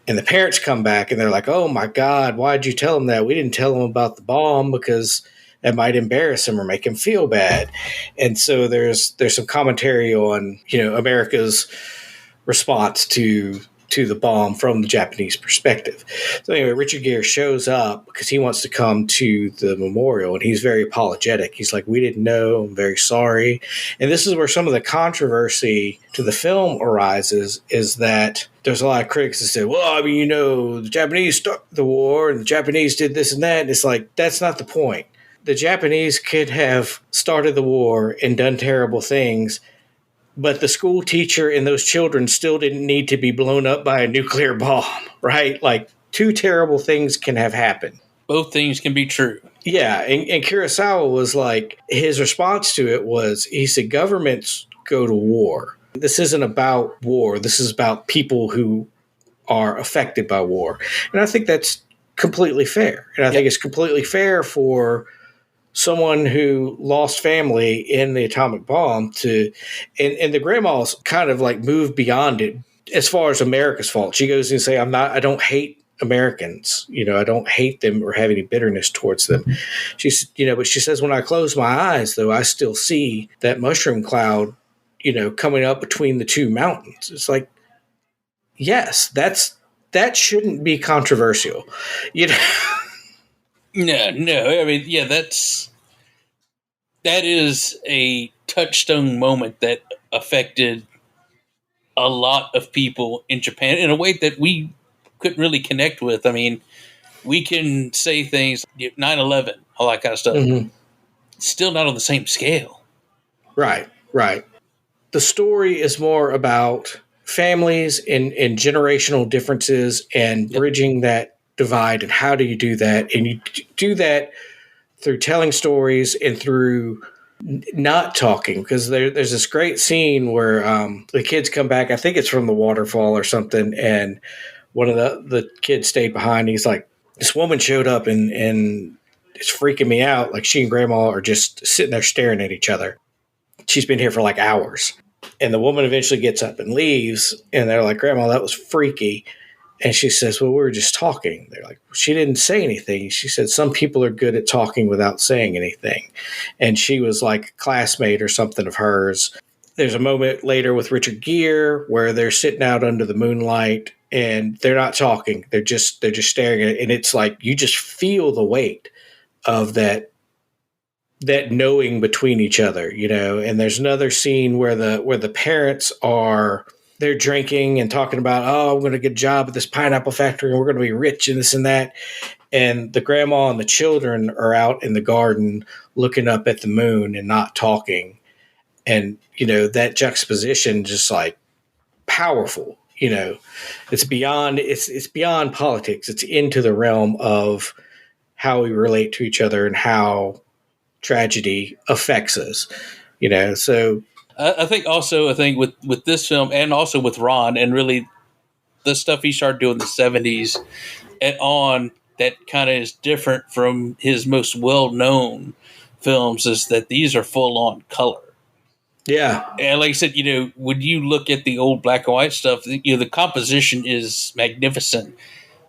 And the parents come back and they're like, oh my God, why'd you tell him that? We didn't tell him about the bomb because that might embarrass him or make him feel bad. And so there's some commentary on, America's response to the bomb from the Japanese perspective. So anyway, Richard Gere shows up because he wants to come to the memorial, and he's very apologetic. He's like, we didn't know, I'm very sorry. And this is where some of the controversy to the film arises, is that there's a lot of critics that say, well, I mean, the Japanese started the war and the Japanese did this and that. And it's like, that's not the point. The Japanese could have started the war and done terrible things, but the school teacher and those children still didn't need to be blown up by a nuclear bomb, right? Like, 2 terrible things can have happened. Both things can be true. Yeah, and Kurosawa was like, his response to it was, he said, governments go to war. This isn't about war. This is about people who are affected by war. And I think that's completely fair. And I think it's completely fair for someone who lost family in the atomic bomb and the grandma's kind of like moved beyond it as far as America's fault. She goes and say, I don't hate Americans. I don't hate them or have any bitterness towards them. She's, but she says, when I close my eyes, though, I still see that mushroom cloud, coming up between the 2 mountains. It's like, yes, that shouldn't be controversial, No. I mean, yeah, that is a touchstone moment that affected a lot of people in Japan in a way that we couldn't really connect with. I mean, we can say things, 9/11, all that kind of stuff. Mm-hmm. Still not on the same scale. Right. The story is more about families and generational differences and bridging that divide. And how do you do that? And you do that through telling stories and through not talking, because there's this great scene where the kids come back. I think it's from the waterfall or something. And one of the kids stayed behind. He's like, this woman showed up and it's freaking me out. Like, she and grandma are just sitting there staring at each other. She's been here for like hours. And the woman eventually gets up and leaves. And they're like, Grandma, that was freaky. And she says, well, we were just talking. They're like, she didn't say anything. She said, some people are good at talking without saying anything. And she was like a classmate or something of hers. There's a moment later with Richard Gere where they're sitting out under the moonlight and they're not talking. They're just staring at it. And it's like, you just feel the weight of that knowing between each other, And there's another scene where the parents they're drinking and talking about, oh, I'm going to get a job at this pineapple factory and we're going to be rich and this and that. And the grandma and the children are out in the garden looking up at the moon and not talking. And, that juxtaposition just like powerful, it's beyond politics. It's into the realm of how we relate to each other and how tragedy affects us, So I think also a thing with this film and also with Ron and really the stuff he started doing in the 70s and on that kind of is different from his most well-known films is that these are full-on color. Yeah. And like I said, when you look at the old black and white stuff, the composition is magnificent.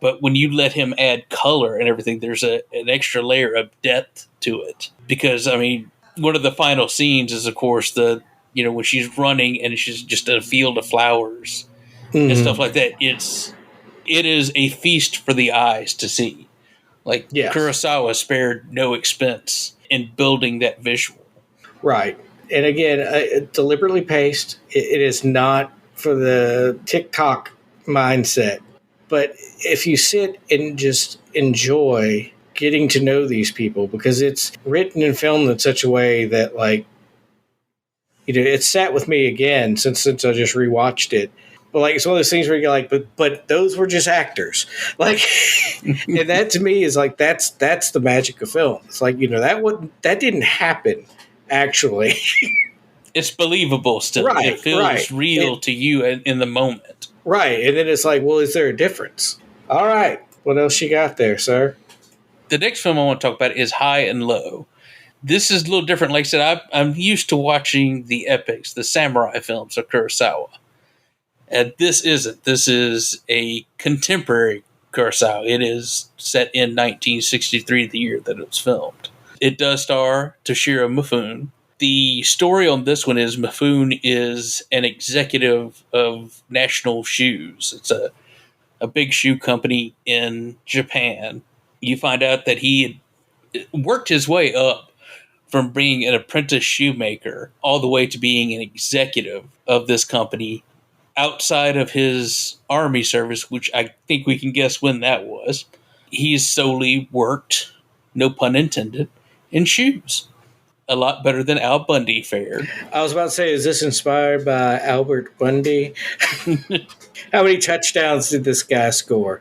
But when you let him add color and everything, there's an extra layer of depth to it. Because, I mean, one of the final scenes is, of course, when she's running and she's just in a field of flowers and stuff like that. It is a feast for the eyes to see. Like, Yes. Kurosawa spared no expense in building that visual. Right. And again, deliberately paced. It is not for the TikTok mindset. But if you sit and just enjoy getting to know these people, because it's written and filmed in such a way that, like, it sat with me again since I just rewatched it. But like, it's one of those things where you're like, but those were just actors. Like, and that to me is like, that's the magic of film. It's like, that didn't happen actually. It's believable still. Right, it feels real to you in the moment. Right. And then it's like, well, is there a difference? All right. What else you got there, sir? The next film I want to talk about is High and Low. This is a little different. Like I said, I'm used to watching the epics, the samurai films of Kurosawa. And this isn't. This is a contemporary Kurosawa. It is set in 1963, the year that it was filmed. It does star Toshiro Mifune. The story on this one is Mifune is an executive of National Shoes. It's a big shoe company in Japan. You find out that he had worked his way up from being an apprentice shoemaker all the way to being an executive of this company outside of his army service, which I think we can guess when that was. He's solely worked, no pun intended, in shoes. A lot better than Al Bundy fared. I was about to say, is this inspired by Albert Bundy? How many touchdowns did this guy score?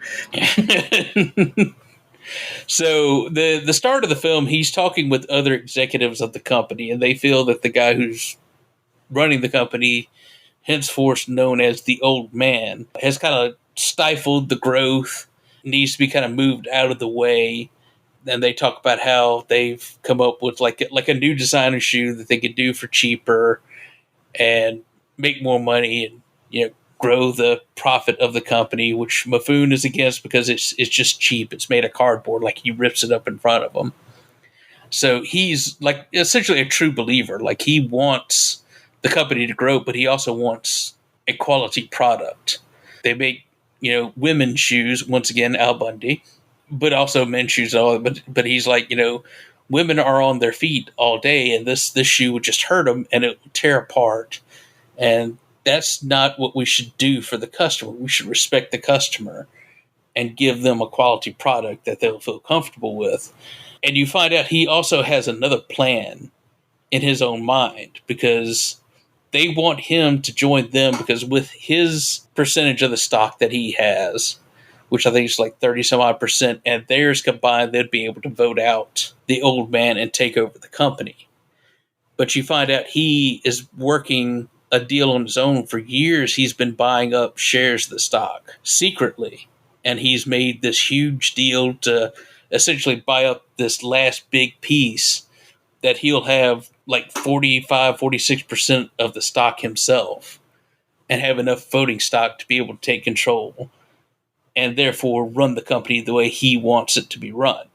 So the start of the film, he's talking with other executives of the company, and they feel that the guy who's running the company, henceforth known as the old man, has kind of stifled the growth, needs to be kind of moved out of the way. And they talk about how they've come up with like a new designer shoe that they could do for cheaper and make more money and grow the profit of the company, which Mifune is against because it's just cheap. It's made of cardboard, like he rips it up in front of them. So he's like essentially a true believer. Like he wants the company to grow, but he also wants a quality product. They make women's shoes, once again Al Bundy, but also men's shoes. But he's like, women are on their feet all day, and this shoe would just hurt them and it would tear apart. And that's not what we should do for the customer. We should respect the customer and give them a quality product that they'll feel comfortable with. And you find out he also has another plan in his own mind because they want him to join them because with his percentage of the stock that he has, which I think is like 30 some odd percent, and theirs combined, they'd be able to vote out the old man and take over the company. But you find out he is working a deal on his own. For years, he's been buying up shares of the stock secretly. And he's made this huge deal to essentially buy up this last big piece that he'll have like 45, 46% of the stock himself and have enough voting stock to be able to take control and therefore run the company the way he wants it to be run.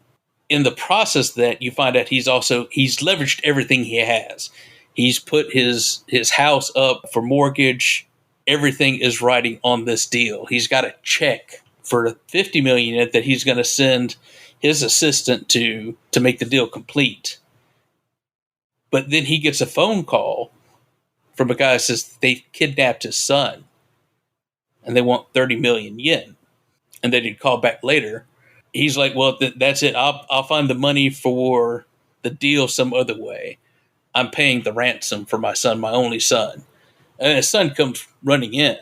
In the process of that, you find out he's leveraged everything he has. He's put his house up for mortgage. Everything is riding on this deal. He's got a check for $50 million that he's going to send his assistant to make the deal complete. But then he gets a phone call from a guy that says they kidnapped his son and they want 30 million yen. And then he'd call back later. He's like, well, that's it. I'll find the money for the deal some other way. I'm paying the ransom for my son, my only son. And his son comes running in.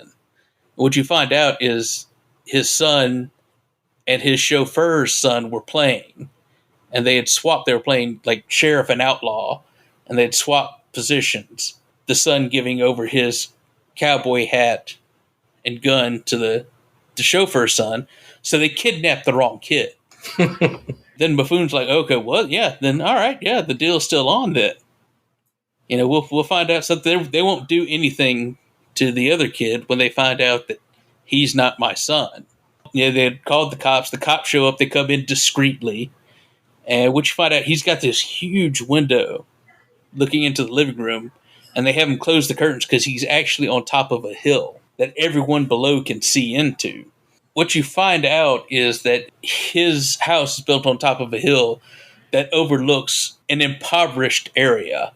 What you find out is his son and his chauffeur's son were playing. And they had swapped. They were playing like sheriff and outlaw. And they had swapped positions. the son giving over his cowboy hat and gun to the chauffeur's son. So they kidnapped the wrong kid. Then Buffoon's like, okay, well, yeah, then all right, yeah, the deal's still on then. You know, we'll find out something. They won't do anything to the other kid when they find out that he's not my son. Yeah, they had called the cops. The cops show up. They come in discreetly. And what you find out, he's got this huge window looking into the living room. And they have him close the curtains because he's actually on top of a hill that everyone below can see into. What you find out is that his house is built on top of a hill that overlooks an impoverished area.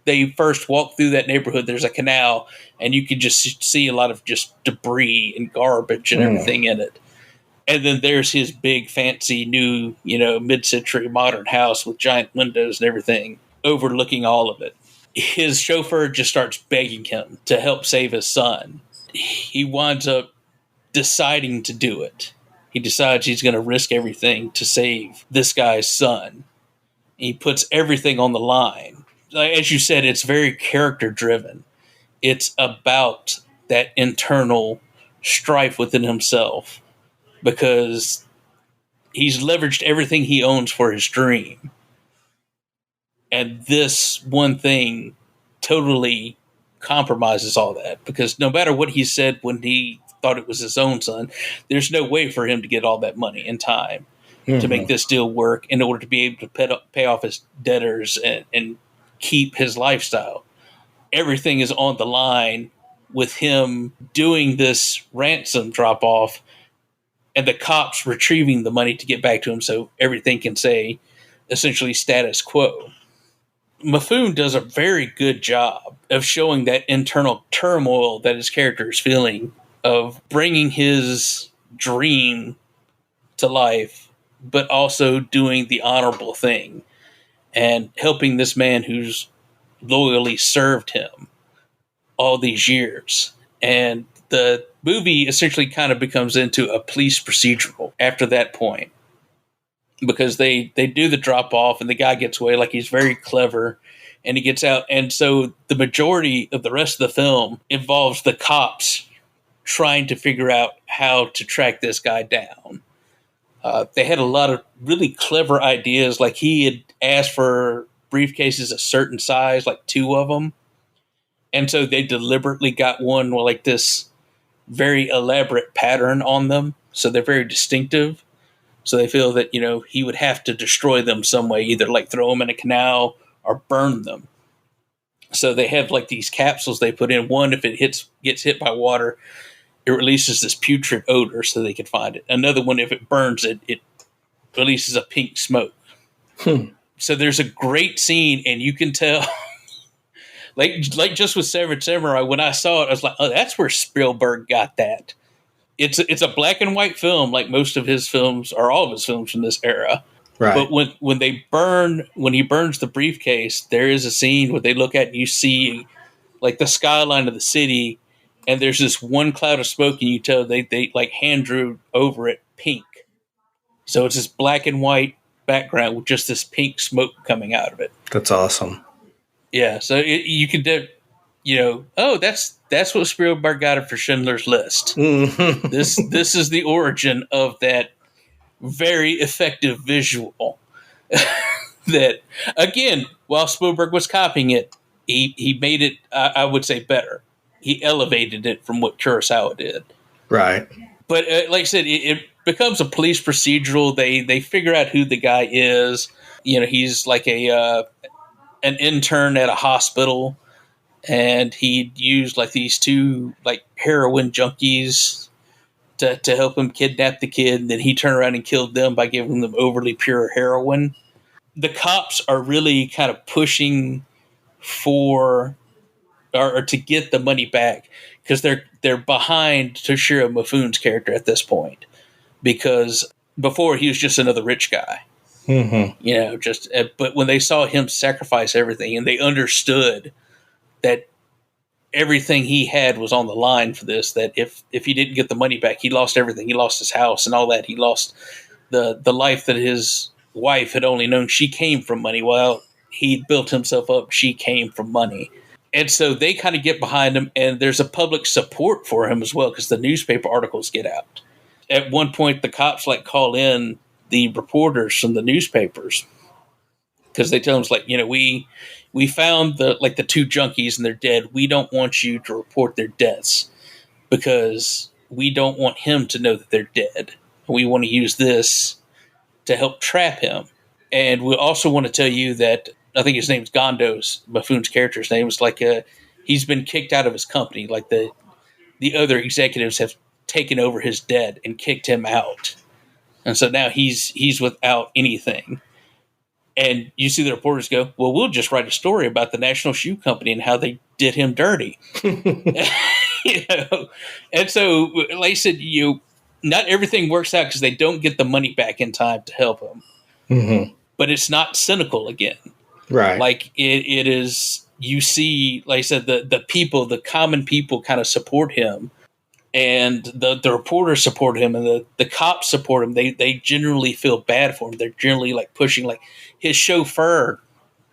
They first walk through that neighborhood. There's a canal, and you can just see a lot of just debris and garbage and everything in it. And then there's his big, fancy, new, mid-century modern house with giant windows and everything overlooking all of it. His chauffeur just starts begging him to help save his son. He winds up deciding to do it. He decides he's going to risk everything to save this guy's son. He puts everything on the line. As you said, it's very character driven. It's about that internal strife within himself because he's leveraged everything he owns for his dream. And this one thing totally compromises all that because no matter what he said when he thought it was his own son, there's no way for him to get all that money in time to make this deal work in order to be able to pay off his debtors and keep his lifestyle. Everything is on the line with him doing this ransom drop off and the cops retrieving the money to get back to him so everything can say essentially status quo. Buffoon does a very good job of showing that internal turmoil that his character is feeling, of bringing his dream to life, but also doing the honorable thing and helping this man who's loyally served him all these years. And the movie essentially kind of becomes into a police procedural after that point because they do the drop off and the guy gets away. Like, he's very clever and he gets out. And so the majority of the rest of the film involves the cops trying to figure out how to track this guy down. They had a lot of really clever ideas. Like, he had asked for briefcases a certain size, like 2 of them. And so they deliberately got one with like this very elaborate pattern on them. So they're very distinctive. So they feel that, he would have to destroy them some way, either like throw them in a canal or burn them. So they have like these capsules they put in. One, if it gets hit by water, it releases this putrid odor so they can find it. Another one, if it burns it, it releases a pink smoke. So there's a great scene, and you can tell, like just with Seven Samurai, when I saw it, I was like, oh, that's where Spielberg got that. It's a black and white film, like most of his films, or all of his films from this era. Right. But when he burns the briefcase, there is a scene where they look at and you see like the skyline of the city, and there's this one cloud of smoke, and you tell they like hand drew over it pink. So it's this black and white background with just this pink smoke coming out of it. That's awesome. Yeah, so you can, that's what Spielberg got it for Schindler's List. This is the origin of that very effective visual. That, again, while Spielberg was copying it, he made it, I would say, better. He elevated it from what Kurosawa did. Right. But like I said, it becomes a police procedural. They figure out who the guy is. He's like an intern at a hospital, and he'd used like these 2 like heroin junkies to help him kidnap the kid. And then he turned around and killed them by giving them overly pure heroin. The cops are really kind of pushing for or to get the money back because they're behind Toshiro Mifune's character at this point, because before he was just another rich guy. But when they saw him sacrifice everything and they understood that everything he had was on the line for this, that if he didn't get the money back, he lost everything. He lost his house and all that. He lost the life that his wife had only known. She came from money. While he built himself up, she came from money. And so they kind of get behind him, and there's a public support for him as well because the newspaper articles get out. At one point, the cops like call in the reporters from the newspapers because they tell them, like, we found the two junkies and they're dead. We don't want you to report their deaths because we don't want him to know that they're dead. We want to use this to help trap him. And we also want to tell you that I think his name's Gondos, Buffoon's character's name, is like he's been kicked out of his company. Like the other executives have taken over his debt and kicked him out. And so now he's without anything. And you see the reporters go, well, we'll just write a story about the National Shoe Company and how they did him dirty. And so, like I said, not everything works out because they don't get the money back in time to help him. Mm-hmm. But it's not cynical again. Right. Like it is, you see, like I said, the people, the common people kind of support him, and the reporters support him, and the cops support him. They generally feel bad for him. They're generally like pushing, like his chauffeur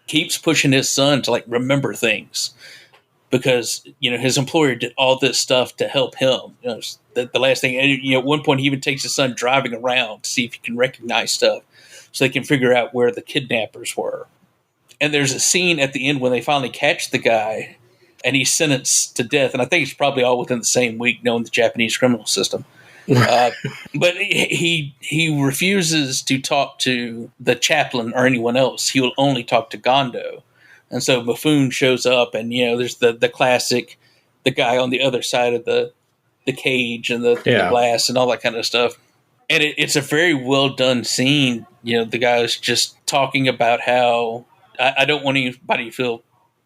keeps pushing his son to like remember things because, his employer did all this stuff to help him. The last thing, at one point he even takes his son driving around to see if he can recognize stuff so they can figure out where the kidnappers were. And there's a scene at the end when they finally catch the guy and he's sentenced to death. And I think it's probably all within the same week, knowing the Japanese criminal system. But he refuses to talk to the chaplain or anyone else. He will only talk to Gondo. And so Buffoon shows up, and, there's the classic, the guy on the other side of the cage and the glass and all that kind of stuff. And it's a very well done scene. The guy's just talking about how I don't want anybody to feel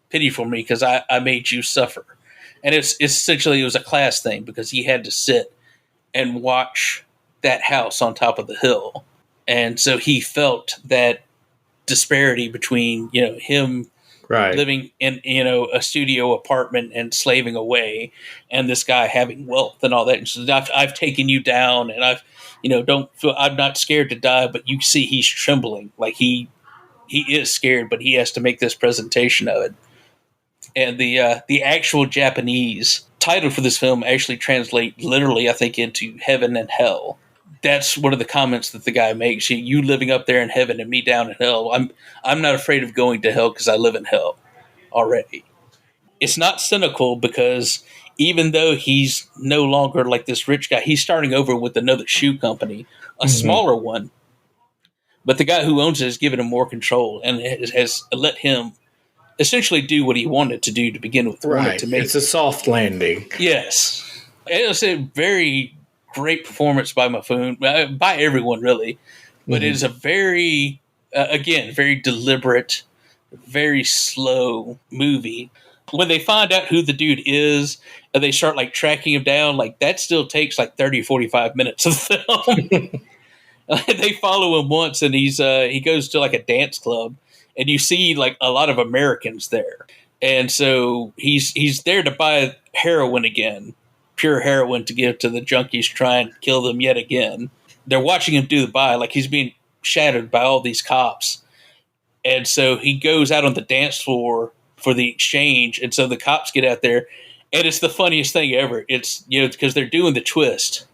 pity for me because I made you suffer. And it's essentially, it was a class thing because he had to sit and watch that house on top of the hill. And so he felt that disparity between, him living in, a studio apartment and slaving away, and this guy having wealth and all that. And so I've taken you down, and don't feel, I'm not scared to die, but you see he's trembling. Like he is scared, but he has to make this presentation of it. And the actual Japanese title for this film actually translate literally, I think, into heaven and hell. That's one of the comments that the guy makes. You living up there in heaven and me down in hell. I'm not afraid of going to hell because I live in hell already. It's not cynical because even though he's no longer like this rich guy, he's starting over with another shoe company, a smaller one. But the guy who owns it has given him more control and has let him essentially do what he wanted to do to begin with. Right. It's a soft landing. Yes. It was a very great performance by Buffoon, by everyone, really. But it is a very, again, very deliberate, very slow movie. When they find out who the dude is and they start like tracking him down, like that still takes like 30, 45 minutes of the film. They follow him once, and he goes to like a dance club, and you see like a lot of Americans there, and so he's there to buy heroin again, pure heroin to give to the junkies, try and kill them yet again. They're watching him do the buy, like he's being shadowed by all these cops, and so he goes out on the dance floor for the exchange, and so the cops get out there, and it's the funniest thing ever. It's because they're doing the twist,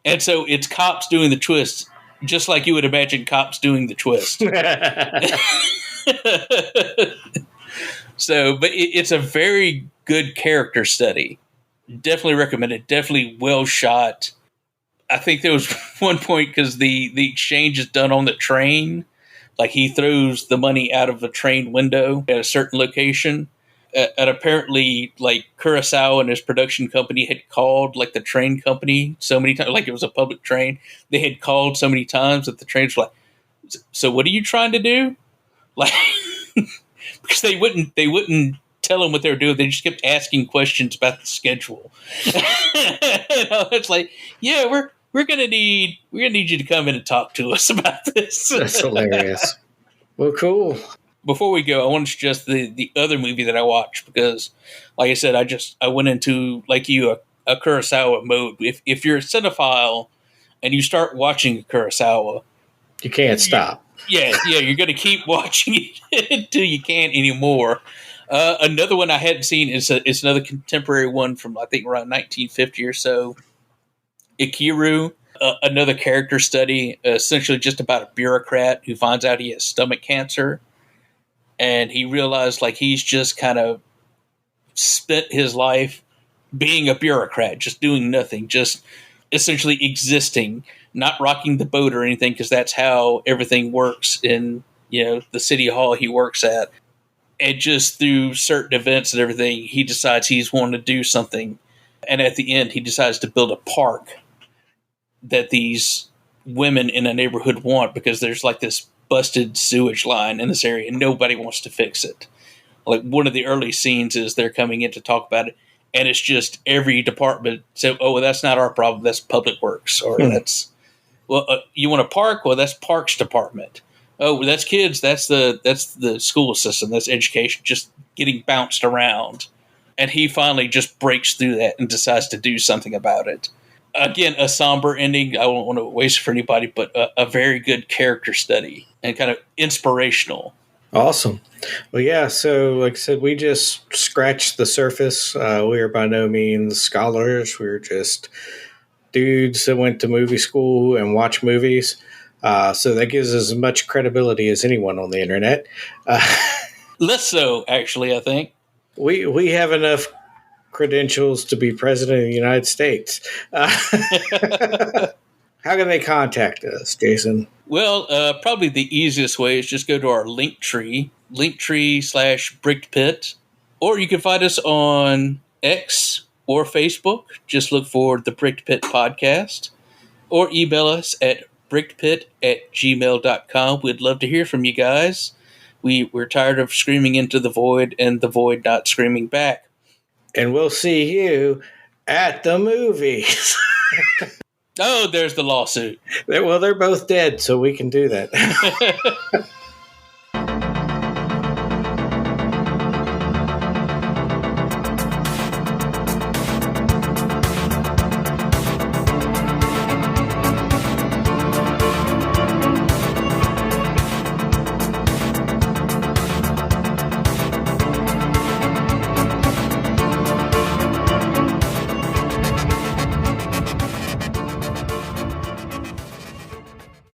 and so it's cops doing the twist. Just like you would imagine cops doing the twist. So, but it's a very good character study. Definitely recommend it. Definitely well shot. I think there was one point because the exchange is done on the train. Like he throws the money out of a train window at a certain location. And apparently, like Kurasawa and his production company had called like the train company so many times, like it was a public train. They had called so many times that the trains were like, "So what are you trying to do?" Like, because they wouldn't tell them what they were doing. They just kept asking questions about the schedule. It's like, yeah, we're gonna need you to come in and talk to us about this. That's hilarious. Well, cool. Before we go, I want to suggest the other movie that I watched because, like I said, I went into, like you, a Kurosawa mode. If you're a cinephile and you start watching Kurosawa, you can't stop. Yeah, you're going to keep watching it until you can't anymore. Another one I hadn't seen is it's another contemporary one from I think around 1950 or so. Ikiru, another character study, essentially just about a bureaucrat who finds out he has stomach cancer, and he realized like he's just kind of spent his life being a bureaucrat, just doing nothing, just essentially existing, not rocking the boat or anything, because that's how everything works in the city hall he works at. And just through certain events and everything, he decides he's wanting to do something. And at the end, he decides to build a park that these women in a neighborhood want, because there's like this busted sewage line in this area and nobody wants to fix it. Like one of the early scenes is they're coming in to talk about it, and it's just every department say, "Oh, well, that's not our problem. That's public works," or "That's you want a park? Well, that's parks department." Oh, well, that's kids. That's the school system. That's education. Just getting bounced around, and he finally just breaks through that and decides to do something about it. Again, a somber ending. I won't want to waste it for anybody, but a very good character study and kind of inspirational. Awesome. Well, yeah, so like I said, we just scratched the surface. We are by no means scholars. We're just dudes that went to movie school and watch movies. So that gives us as much credibility as anyone on the internet. Less so, actually, I think. We have enough credentials to be president of the United States. How can they contact us, Jason? Well, probably the easiest way is just go to our Linktree /BrickedPit, or you can find us on X or Facebook. Just look for the Bricked Pit Podcast, or email us at brickedpit@gmail.com. We'd love to hear from you guys. We're tired of screaming into the void and the void not screaming back. And we'll see you at the movies. Oh, there's the lawsuit. Well, they're both dead, so we can do that.